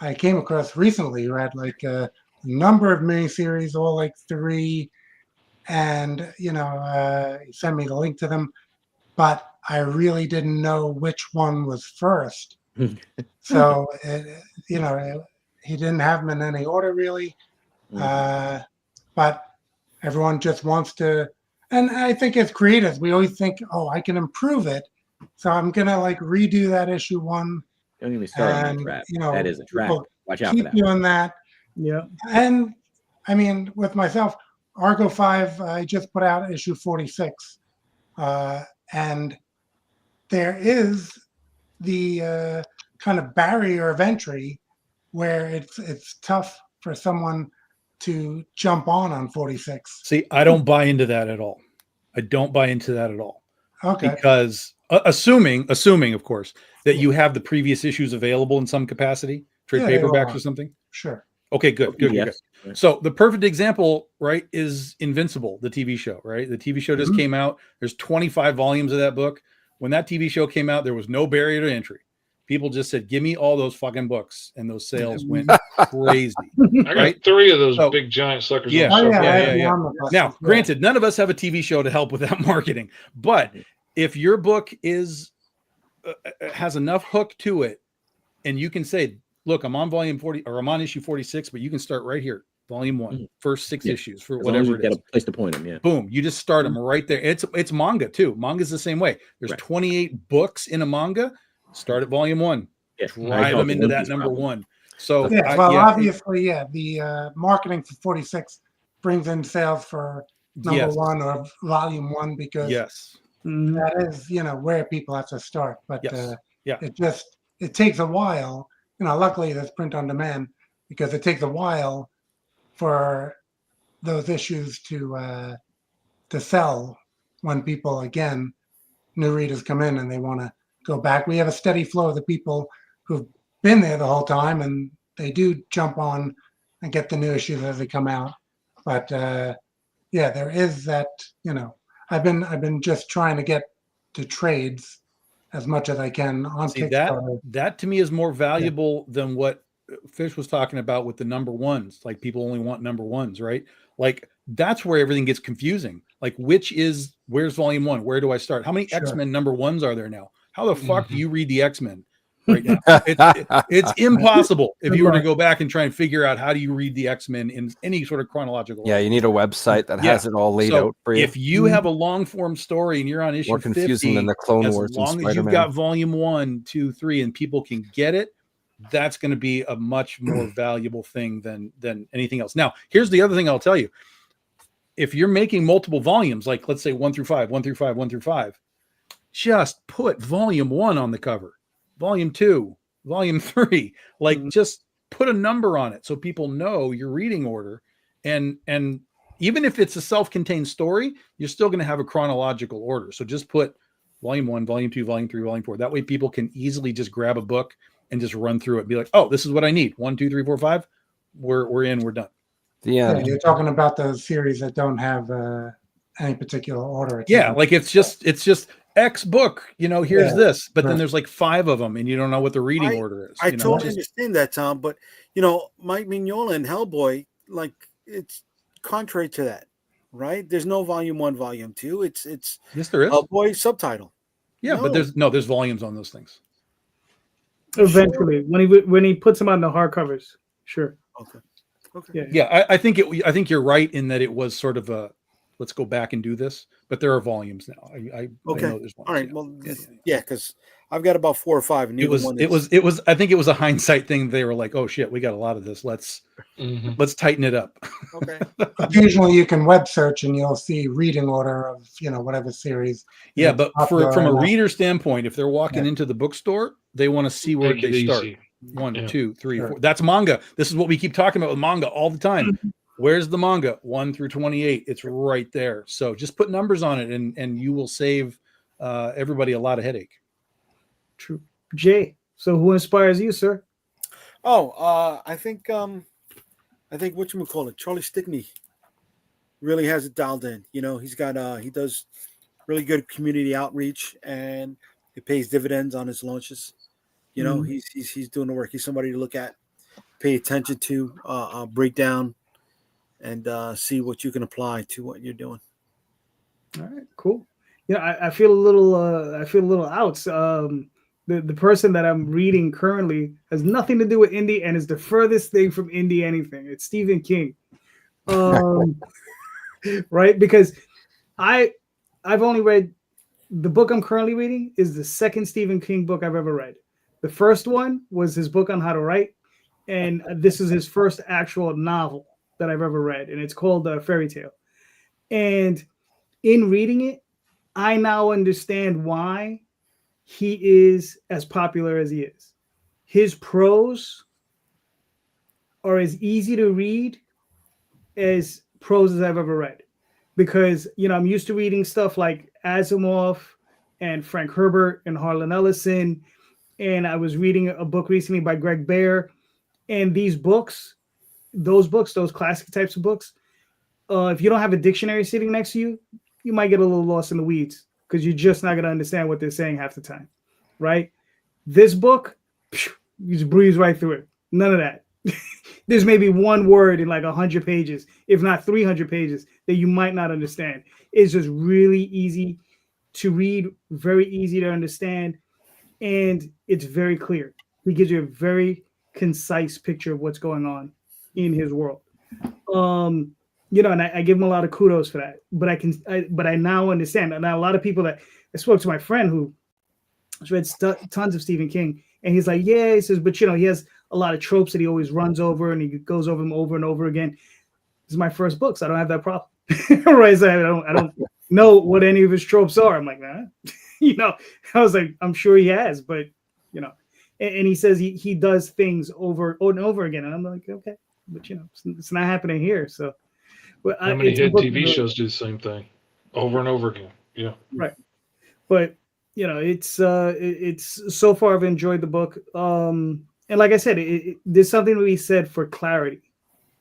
I came across recently who had like a number of miniseries, all like 3. And, you know, he sent me the link to them. But I really didn't know which one was first. So, you know, he didn't have them in any order, really. But everyone just wants to, and I think as creators, we always think, oh, I can improve it, so I'm going to like redo that issue 1. Don't even start on that trap. You know, that is a trap. Watch out for that. Keep doing that. Yeah. And I mean, with myself, Argo 5, I just put out issue 46. And there is the kind of barrier of entry where it's tough for someone to jump on 46. See, I don't buy into that at all. I don't buy into that at all. Okay. Because assuming, of course, that you have the previous issues available in some capacity, trade paperbacks or something. Sure. Okay, good. So the perfect example, right, is Invincible, the TV show, right? The TV show just came out. There's 25 volumes of that book. When that TV show came out, there was no barrier to entry. People just said, give me all those fucking books. And those sales went crazy. I got 3 of those big giant suckers. Yeah. Now, granted, none of us have a TV show to help with that marketing. But if your book has enough hook to it, and you can say, look, I'm on volume 40 or I'm on issue 46, but you can start right here. Volume 1, first 6 issues for whatever it is. Got a place to point them, Boom. You just start them right there. It's manga too. Manga's the same way. There's 28 books in a manga. Start at volume 1. Drive them into that number 1. So obviously, the marketing for 46 brings in sales for number 1 or volume 1, because that is, you know, where people have to start. But it takes a while. You know, luckily there's print on demand, because it takes a while for those issues to sell when people, again, new readers come in and they want to go back. We have a steady flow of the people who've been there the whole time, and they do jump on and get the new issues as they come out. But yeah, there is that. I've been just trying to get to trades as much as I can on Kickstarter. That to me is more valuable than what Fish was talking about with the number ones. Like, people only want number ones, right? Like, that's where everything gets confusing. Like, where's volume 1? Where do I start? How many X-Men number ones are there now? How the fuck do you read the X-Men right now? It's impossible if you were to go back and try and figure out how do you read the X-Men in any sort of chronological order. You need a website that has it all laid out for you. If you have a long form story and you're on issue more confusing 50, than the Clone Wars, as long as you've got volume 1, 2, 3, and people can get it, that's going to be a much more valuable thing than anything else. Now, here's the other thing I'll tell you. If you're making multiple volumes, like let's say 1 through 5, 1 through 5, 1 through 5, just put volume 1 on the cover, volume 2, volume 3, like just put a number on it so people know your reading order. And even if it's a self-contained story, you're still going to have a chronological order. So just put volume 1, volume 2, volume 3, volume 4. That way people can easily just grab a book and just run through it and be like, oh, this is what I need. 1, 2, 3, 4, 5. We're in, we're done. Yeah, you're talking about those series that don't have any particular order. Yeah, like it's just X book, here's this, but then there's like 5 of them and you don't know what the reading order is. I totally understand that, Tom, but Mike Mignola and Hellboy, like, it's contrary to that, right? There's no volume 1, volume 2. It's yes, there is Hellboy subtitle. Yeah, but there's volumes on those things. Eventually, when he puts them on the hardcovers, sure. Okay. Yeah, I think you're right in that it was sort of a let's go back and do this, but there are volumes now. I know there's volumes. All right. Well, yeah, because I've got about 4 or 5. And it was. I think it was a hindsight thing. They were like, "Oh shit, we got a lot of this. Let's tighten it up." Okay. Occasionally, you can web search and you'll see reading order of whatever series. Yeah, but from a reader standpoint, if they're walking into the bookstore, they want to see where they start. 1, 2, 3, 4. That's manga. This is what we keep talking about with manga all the time. Where's the manga? 1 through 28. It's right there. So just put numbers on it, and you will save everybody a lot of headache. True. Jay, so who inspires you, sir? Oh, I think whatchamacallit, Charlie Stickney really has it dialed in. He's got he does really good community outreach, and it pays dividends on his launches. He's doing the work. He's somebody to look at, pay attention to, break down, and see what you can apply to what you're doing. All right, cool. I feel a little out. The person that I'm reading currently has nothing to do with indie and is the furthest thing from indie anything. It's Stephen King. Right? Because I've only read the book I'm currently reading is the second Stephen King book I've ever read. The first one was his book on how to write, and this is his first actual novel that I've ever read, and it's called Fairy Tale. And in reading it, I now understand why he is as popular as he is. His prose are as easy to read as prose as I've ever read, because I'm used to reading stuff like Asimov and Frank Herbert and Harlan Ellison. And I was reading a book recently by Greg Bear, and those classic types of books, if you don't have a dictionary sitting next to you, you might get a little lost in the weeds because you're just not going to understand what they're saying half the time, right? This book, you just breeze right through it. None of that. There's maybe one word in like 100 pages, if not 300 pages, that you might not understand. It's just really easy to read, very easy to understand. And it's very clear. He gives you a very concise picture of what's going on in his world. And I give him a lot of kudos for that. But I now understand. And now a lot of people that I spoke to, my friend who has read tons of Stephen King, and he's like, yeah, he says, but he has a lot of tropes that he always runs over, and he goes over them over and over again. This is my first book, so I don't have that problem. Right? So I don't know what any of his tropes are. I'm like, nah. I was like, I'm sure he has, but and he says he does things over and over again, and I'm like, okay, but it's not happening here. So, Well, How many it's a hit book TV about- shows do the same thing over and over again? Yeah. Right. But you know, it's so far I've enjoyed the book. And like I said, there's something to be said for clarity,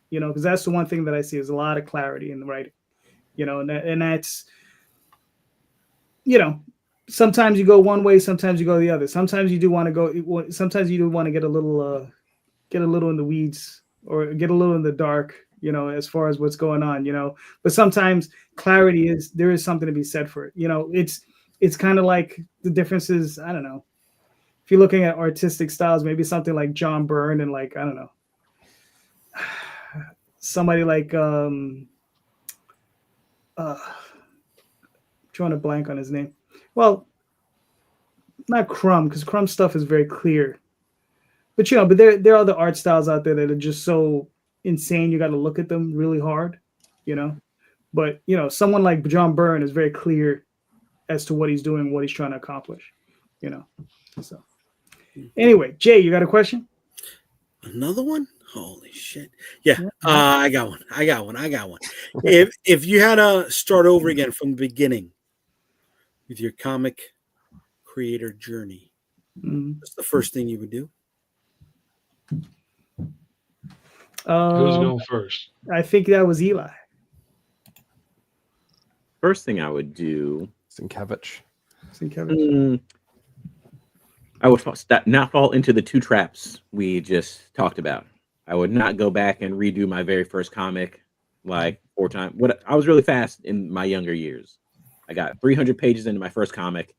you know, because that's the one thing that I see is a lot of clarity in the writing, you know, and that's, you know, sometimes you go one way, sometimes you go the other. Sometimes you do want to go. Sometimes you do want to get a little in the weeds or get a little in the dark, you know, as far as what's going on, you know. But sometimes clarity there is something to be said for it. You know, it's kind of like the differences. I don't know. If you're looking at artistic styles, maybe something like John Byrne and like, I don't know, somebody like drawing a blank on his name. Well, not Crumb, because Crumb stuff is very clear. But you know, but there are other art styles out there that are just so insane you got to look at them really hard, you know. But you know, someone like John Byrne is very clear as to what he's doing, what he's trying to accomplish, you know. So anyway, Jay, you got a question? Another one? Holy shit! Yeah, I got one. If you had to start over again from the beginning with your comic creator journey, what's the first thing you would do? Who's going first? I think that was Eli. First thing I would do, Sienkiewicz. I would not fall into the two traps we just talked about. I would not go back and redo my very first comic like 4 times. I was really fast in my younger years. I got 300 pages into my first comic,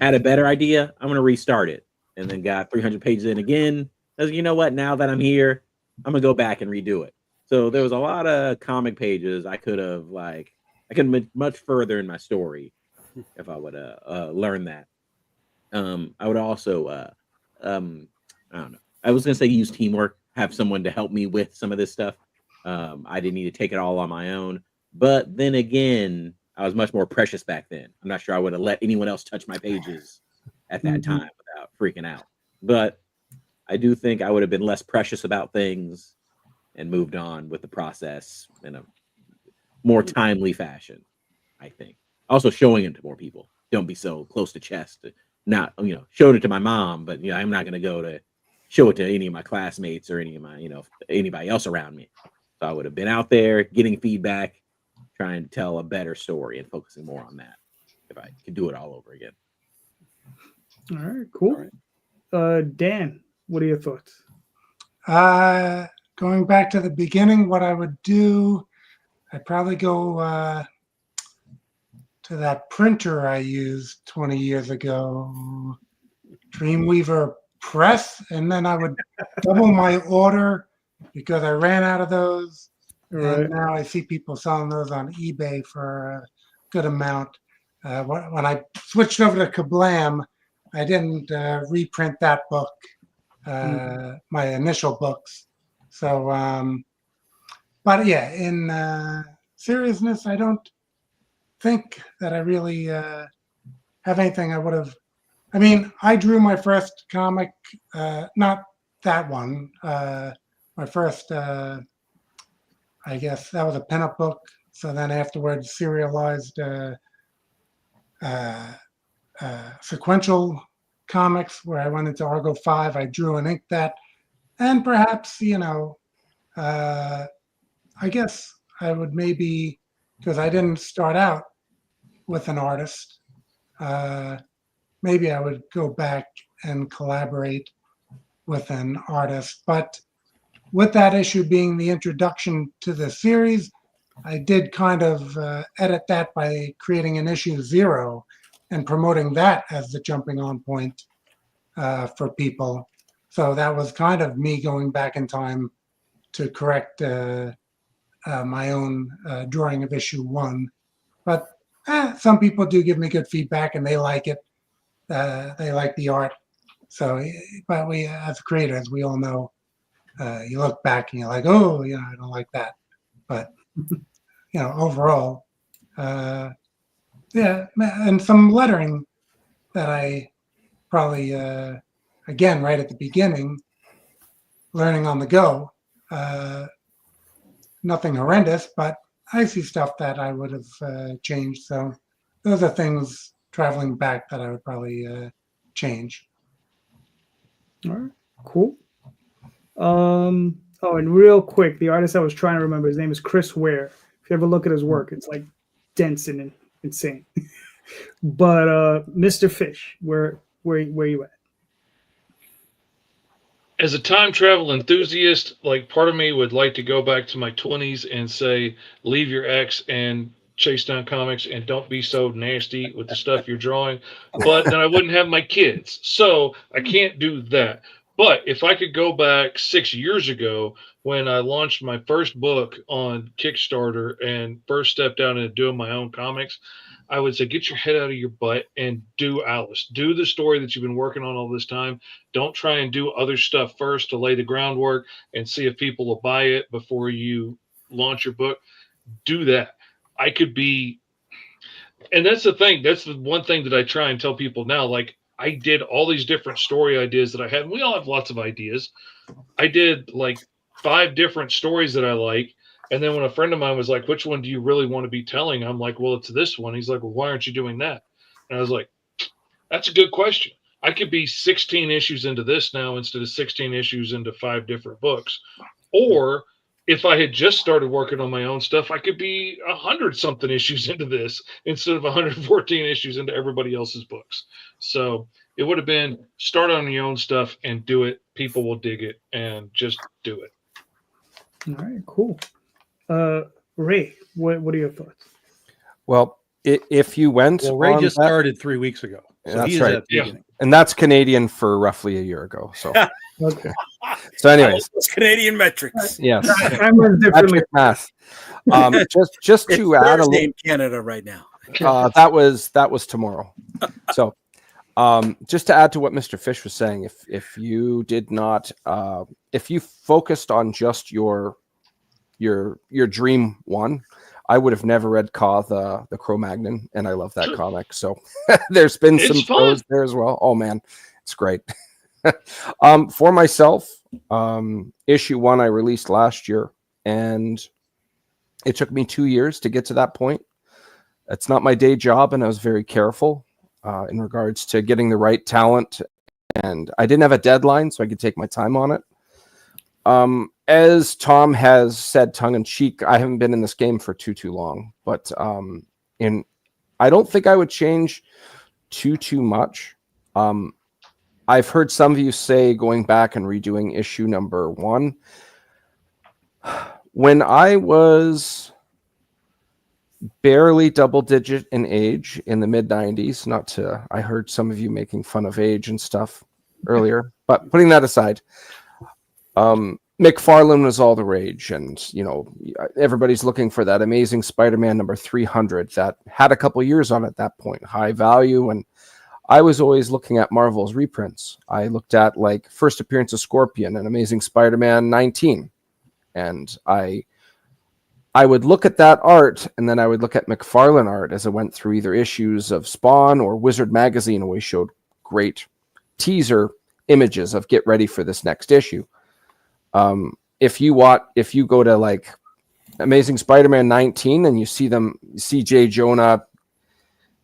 had a better idea. I'm going to restart it, and then got 300 pages in again. I was, you know what? Now that I'm here, I'm gonna go back and redo it. So there was a lot of comic pages I could have been much further in my story if I would learn that. I would also I don't know. I was gonna say use teamwork, have someone to help me with some of this stuff. I didn't need to take it all on my own. But then again, I was much more precious back then. I'm not sure I would have let anyone else touch my pages at that time without freaking out. But I do think I would have been less precious about things and moved on with the process in a more timely fashion, I think. Also showing it to more people. Don't be so close to chest. Not, you know, showed it to my mom, but, you know, I'm not going to go to show it to any of my classmates or any of my, you know, anybody else around me. So I would have been out there getting feedback, trying to tell a better story and focusing more on that if I could do it all over again. All right, cool. Dan, what are your thoughts? Going back to the beginning, what I would do, I'd probably go to that printer I used 20 years ago, Dreamweaver Press, and then I would double my order because I ran out of those. Right. And now I see people selling those on eBay for a good amount. When I switched over to Kablam, I didn't reprint that book, my initial books. So, but yeah, in seriousness, I don't think that I really have anything I would have. I mean, I drew my first comic, not that one. My first, I guess that was a pinup book. So then afterwards, serialized sequential comics where I went into Argo 5. I drew and inked that. And perhaps, you know, I guess I would maybe, because I didn't start out with an artist, maybe I would go back and collaborate with an artist. But with that issue being the introduction to the series, I did kind of edit that by creating an issue 0 and promoting that as the jumping on point for people. So that was kind of me going back in time to correct my own drawing of issue 1. But some people do give me good feedback and they like it. They like the art. So, but we, as creators, we all know, you look back and you're like, oh, you know, I don't like that. But, you know, overall, yeah, and some lettering that I probably, again, right at the beginning, learning on the go, nothing horrendous, but I see stuff that I would have changed. So those are things traveling back that I would probably change. All right, cool. Oh, and real quick, the artist I was trying to remember, his name is Chris Ware. If you ever look at his work, it's like dense and insane. But Mr. Fish, where you at? As a time travel enthusiast, like part of me would like to go back to my 20s and say, leave your ex and chase down comics and don't be so nasty with the stuff you're drawing. But then I wouldn't have my kids. So I can't do that. But if I could go back 6 years ago when I launched my first book on Kickstarter and first stepped out into doing my own comics, I would say, get your head out of your butt and do Alice. Do the story that you've been working on all this time. Don't try and do other stuff first to lay the groundwork and see if people will buy it before you launch your book. Do that. I could be, and that's the thing. That's the one thing that I try and tell people now. Like, I did all these different story ideas that I had. And we all have lots of ideas. I did like 5 different stories that I like. And then when a friend of mine was like, which one do you really want to be telling? I'm like, well, it's this one. He's like, well, why aren't you doing that? And I was like, that's a good question. I could be 16 issues into this now instead of 16 issues into 5 different books. Or if I had just started working on my own stuff, I could be 100-something issues into this instead of 114 issues into everybody else's books. So it would have been start on your own stuff and do it. People will dig it, and just do it. All right, cool. Ray, what are your thoughts? Well, if you went, Ray just started 3 weeks ago. So that's he is right. at the beginning. And that's Canadian for roughly a year ago. So, Okay. so anyways, It's Canadian metrics. yes, Time runs differently. Patrick math. Just It's to add a Thursday little, in Canada right now. that was tomorrow. So, just to add to what Mr. Fish was saying, if you did not, if you focused on just your dream one, I would have never read Ka the Cro-Magnon, and I love that comic. So there's been some pros there as well. Oh man, it's great. For myself, issue 1 I released last year, and it took me 2 years to get to that point. It's not my day job, and I was very careful in regards to getting the right talent, and I didn't have a deadline, so I could take my time on it. As Tom has said, tongue in cheek, I haven't been in this game for too long, but I don't think I would change too much. I've heard some of you say going back and redoing issue number 1. When I was barely double digit in age in the mid 90s, I heard some of you making fun of age and stuff earlier, but putting that aside, McFarlane was all the rage, and everybody's looking for that Amazing Spider-Man number 300 that had a couple years on at that point, high value. And I was always looking at Marvel's reprints. I looked at like first appearance of Scorpion and Amazing Spider-Man 19, and I would look at that art, and then I would look at McFarlane art as I went through either issues of Spawn or Wizard Magazine. Always showed great teaser images of get ready for this next issue. If you go to like Amazing Spider-Man 19 and you see J. Jonah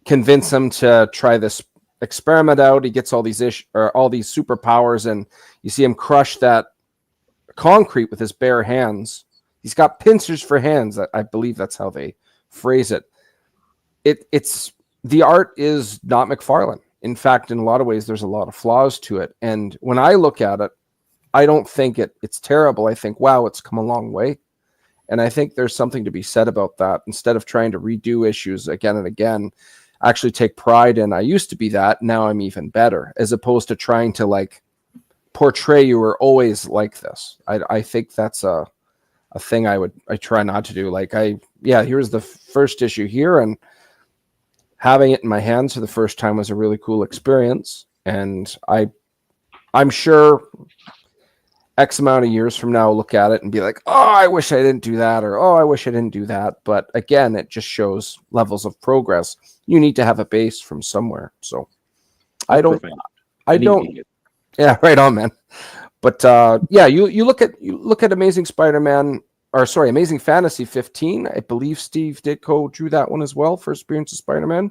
convince him to try this experiment out, he gets all these superpowers, and you see him crush that concrete with his bare hands. He's got pincers for hands. I believe that's how they phrase it. It's the art is not McFarlane. In fact, in a lot of ways, there's a lot of flaws to it. And when I look at it, I don't think it's terrible. I think, wow, it's come a long way. And I think there's something to be said about that. Instead of trying to redo issues again and again, actually take pride in, I used to be that, now I'm even better, as opposed to trying to like portray you were always like this. I think that's a thing I try not to do. Like here's the first issue here, and having it in my hands for the first time was a really cool experience. And I'm sure X amount of years from now, I'll look at it and be like, oh, I wish I didn't do that, or oh, I wish I didn't do that. But again, it just shows levels of progress. You need to have a base from somewhere. So I don't, yeah, right on, man. But you look at Amazing Spider-Man Amazing Fantasy 15. I believe Steve Ditko drew that one as well, First Appearance of Spider-Man.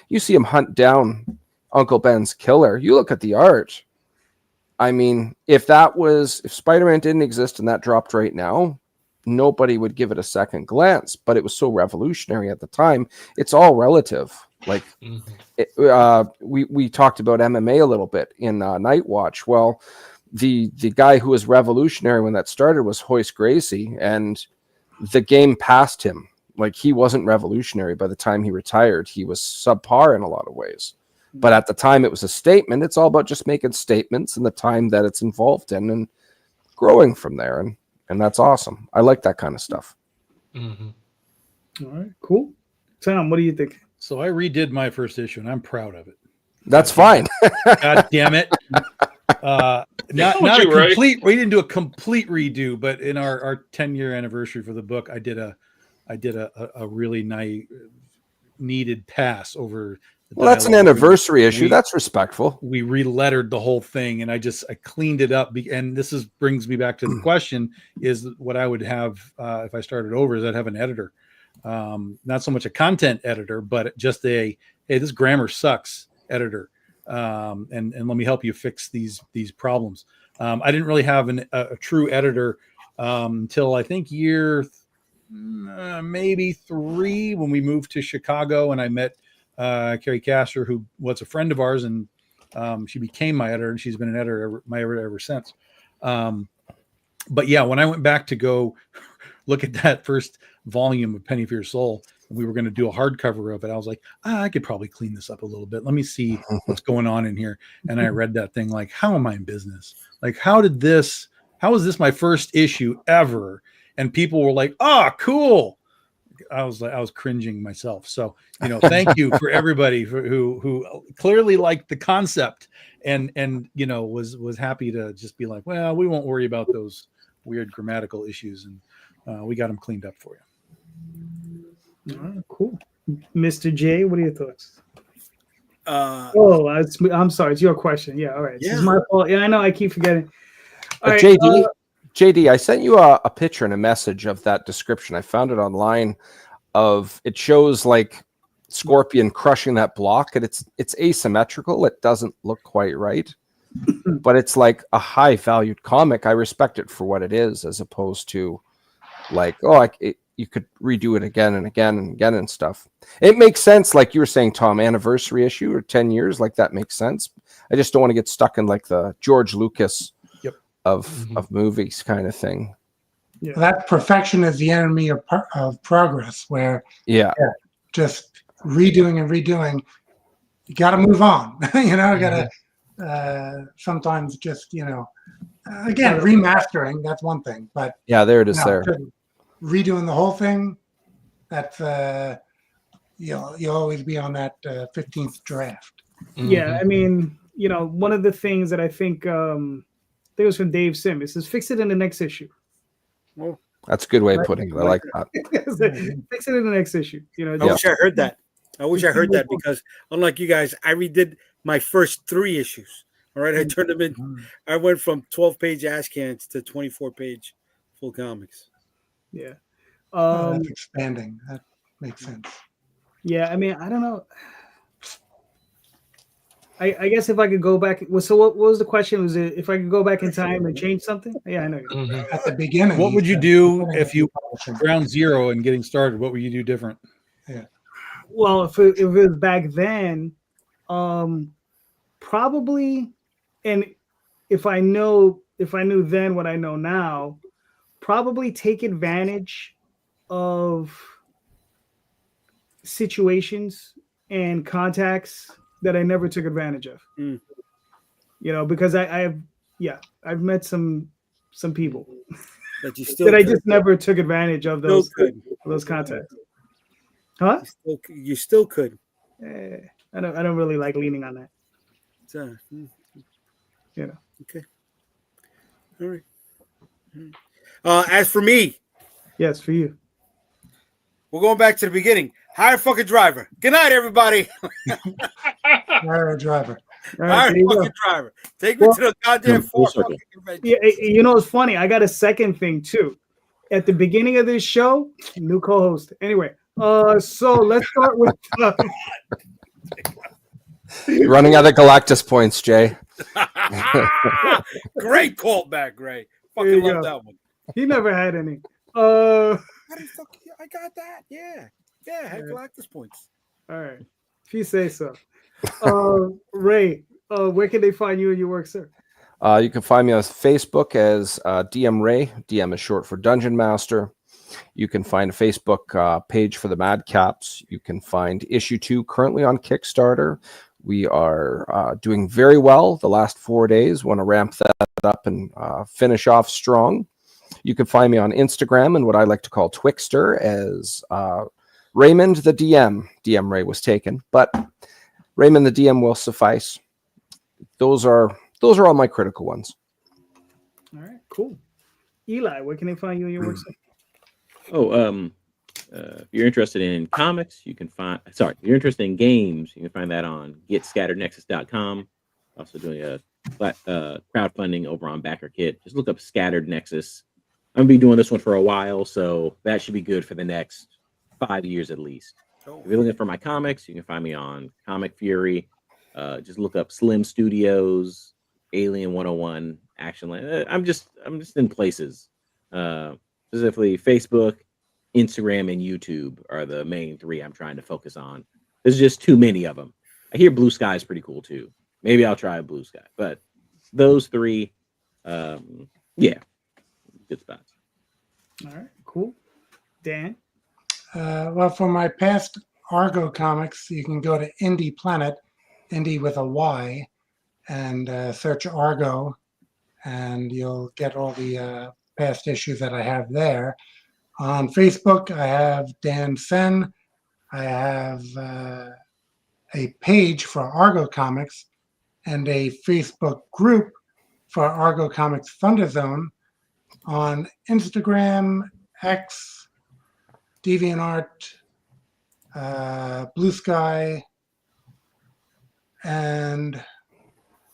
You see him hunt down Uncle Ben's killer. You look at the art. I mean, if Spider-Man didn't exist and that dropped right now, nobody would give it a second glance, but it was so revolutionary at the time. It's all relative. Like we talked about MMA a little bit in Night Watch. Well, the guy who was revolutionary when that started was Hoist Gracie, and the game passed him. Like, he wasn't revolutionary by the time he retired. He was subpar in a lot of ways. But at the time, it was a statement. It's all about just making statements and the time that it's involved in and growing from there. And that's awesome. I like that kind of stuff. All right, cool. Tom, what do you think? So I redid my first issue, and I'm proud of it. That's fine. God damn it. Not a complete. We didn't do a complete redo, but in our 10-year anniversary for the book, I did a really nice needed pass over. Well, that's an anniversary issue. That's respectful. We relettered the whole thing, and I cleaned it up. And this brings me back to the question: is what I would have if I started over? Is I'd have an editor, not so much a content editor, but just hey, this grammar sucks editor. And let me help you fix these problems. I didn't really have a true editor until I think year maybe 3 when we moved to Chicago, and I met Carrie Castor, who was a friend of ours, and she became my editor, and she's been an editor ever since. But yeah, when I went back to go look at that first volume of Penny for Your Soul, we were going to do a hardcover of it. I was like, I could probably clean this up a little bit. Let me see what's going on in here. And I read that thing like, how am I in business? Like, how is this my first issue ever? And people were like, cool. I was cringing myself. So, thank you for everybody who clearly liked the concept and was happy to just be like, well, we won't worry about those weird grammatical issues. And we got them cleaned up for you. Cool. Mr. J, what are your thoughts? I'm sorry. It's your question. Yeah. All right. This is my fault. Yeah, I know. I keep forgetting. All right, JD, I sent you a picture and a message of that description. I found it online. It shows like Scorpion crushing that block, and it's asymmetrical. It doesn't look quite right, but it's like a high valued comic. I respect it for what it is, as opposed to like, you could redo it again and again and again and stuff. It makes sense, like you were saying, Tom, anniversary issue or 10 years, like that makes sense. I just don't want to get stuck in like the George Lucas of movies kind of thing. Yeah. That perfection is the enemy of progress, where just redoing and redoing, you got to move on. You got to sometimes just, again, remastering, that's one thing. But yeah, there it is there. Redoing the whole thing, that's you'll always be on that 15th draft. Yeah, I mean, one of the things that I think it was from Dave Sim. It says, fix it in the next issue. Well, that's a good way of putting it. I like that. Fix it in the next issue. I wish I heard that. Because unlike you guys, I redid my first 3 issues. All right, I turned them in. I went from 12-page ash cans to 24-page full comics. Yeah. That's expanding. That makes sense. Yeah, I mean, I don't know. I guess if I could go back. So what was the question? Was it if I could go back in time and change something? Yeah, I know. At the beginning. What would you do if you ground zero and getting started? What would you do different? Yeah. Well, if it was back then, probably, and if I knew then what I know now, probably take advantage of situations and contacts that I never took advantage of. Because I've met some people that I just never took advantage of those contacts. Huh? You still could. I don't really like leaning on that. Okay. All right. As for me, yes, for you. We're going back to the beginning. Hire a fucking driver. Good night, everybody. Hire a driver. Hire a fucking driver. Take me to the goddamn fucking convention. Yeah, it's funny. I got a second thing too. at the beginning of this show, new co-host. Anyway, so let's start with Running out of Galactus points, Jay. Great callback, Gray. Fucking love that one. He never had any. I got that. Yeah. Yeah, I had Galactus points. All right. If you say so. Ray, where can they find you and your work, sir? You can find me on Facebook as DM Ray. DM is short for Dungeon Master. You can find a Facebook page for the Madcaps. You can find issue 2 currently on Kickstarter. We are doing very well the last 4 days. Want to ramp that up and finish off strong. You can find me on Instagram and what I like to call Twixter as Raymond the DM. DM Ray was taken, but Raymond the DM will suffice. Those are all my critical ones. All right, cool. Eli, where can they find you and your work, sir? If you're interested in comics, you can find. Sorry, if you're interested in games, you can find that on GetScatteredNexus.com. Also doing a crowdfunding over on BackerKit. Just look up Scattered Nexus. I'm gonna be doing this one for a while, so that should be good for the next 5 years at least. If you're looking for my comics, you can find me on Comic Fury. Just look up Slim Studios, Alien 101, Actionland. I'm just in places. Specifically Facebook, Instagram, and YouTube are the main 3 I'm trying to focus on. There's just too many of them. I hear Blue Sky is pretty cool too. Maybe I'll try Blue Sky, but those 3, yeah, good spots. All right, cool. Dan? Well, for my past Argo comics, you can go to Indie Planet, Indie with a Y, and search Argo, and you'll get all the past issues that I have there. On Facebook, I have Dan Sen. I have a page for Argo Comics and a Facebook group for Argo Comics Thunder Zone. On Instagram, X, DeviantArt, Blue Sky, and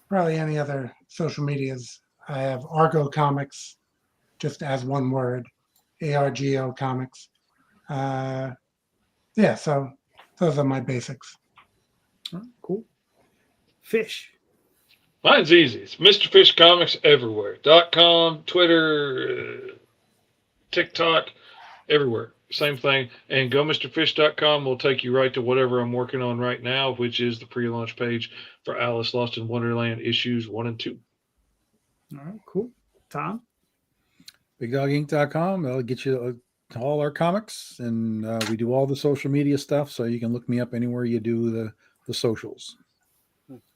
probably any other social medias. I have Argo Comics, just as one word, ARGO Comics. Yeah, so those are my basics. Cool. Fish. Mine's easy. It's Mr. Fish Comics everywhere. .com, Twitter, TikTok, everywhere. Same thing. And GoMrFish.com will take you right to whatever I'm working on right now, which is the pre-launch page for Alice Lost in Wonderland issues 1 and 2. All right, cool. Tom? BigDogInc.com. That'll get you to all our comics, and we do all the social media stuff, so you can look me up anywhere you do the socials.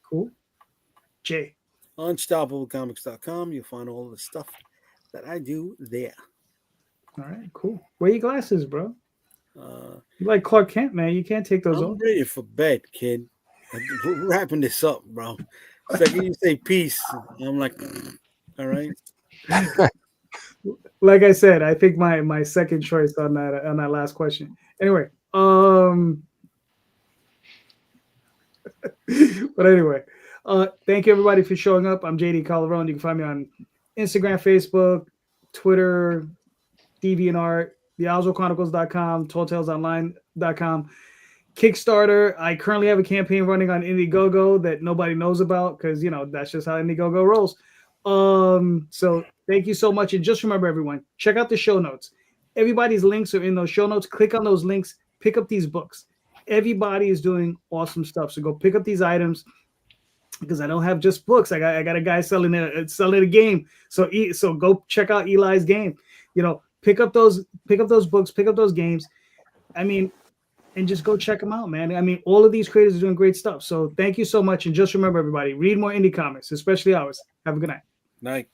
Cool. Jay? UnstoppableComics.com. You'll find all the stuff that I do there. All right, cool. Wear your glasses, bro. You like Clark Kent, man. You can't take those I'm off. ready for bed, kid. We're wrapping this up, bro. Second you say peace, I'm like, all right. Like I said, I think my second choice on that last question. Anyway, but anyway, thank you everybody for showing up. I'm JD Calderon. You can find me on Instagram, Facebook, Twitter, DeviantArt, TheOzroChronicles.com, TallTalesOnline.com. Kickstarter. I currently have a campaign running on Indiegogo that nobody knows about because, you know, that's just how Indiegogo rolls. So thank you so much. And just remember, everyone, check out the show notes. Everybody's links are in those show notes. Click on those links. Pick up these books. Everybody is doing awesome stuff. So go pick up these items because I don't have just books. I got a guy selling a game. So go check out Eli's game. You know, pick up those books, pick up those games. I mean, and just go check them out, man. I mean, all of these creators are doing great stuff. So thank you so much. And just remember, everybody, read more indie comics, especially ours. Have a good night. Night.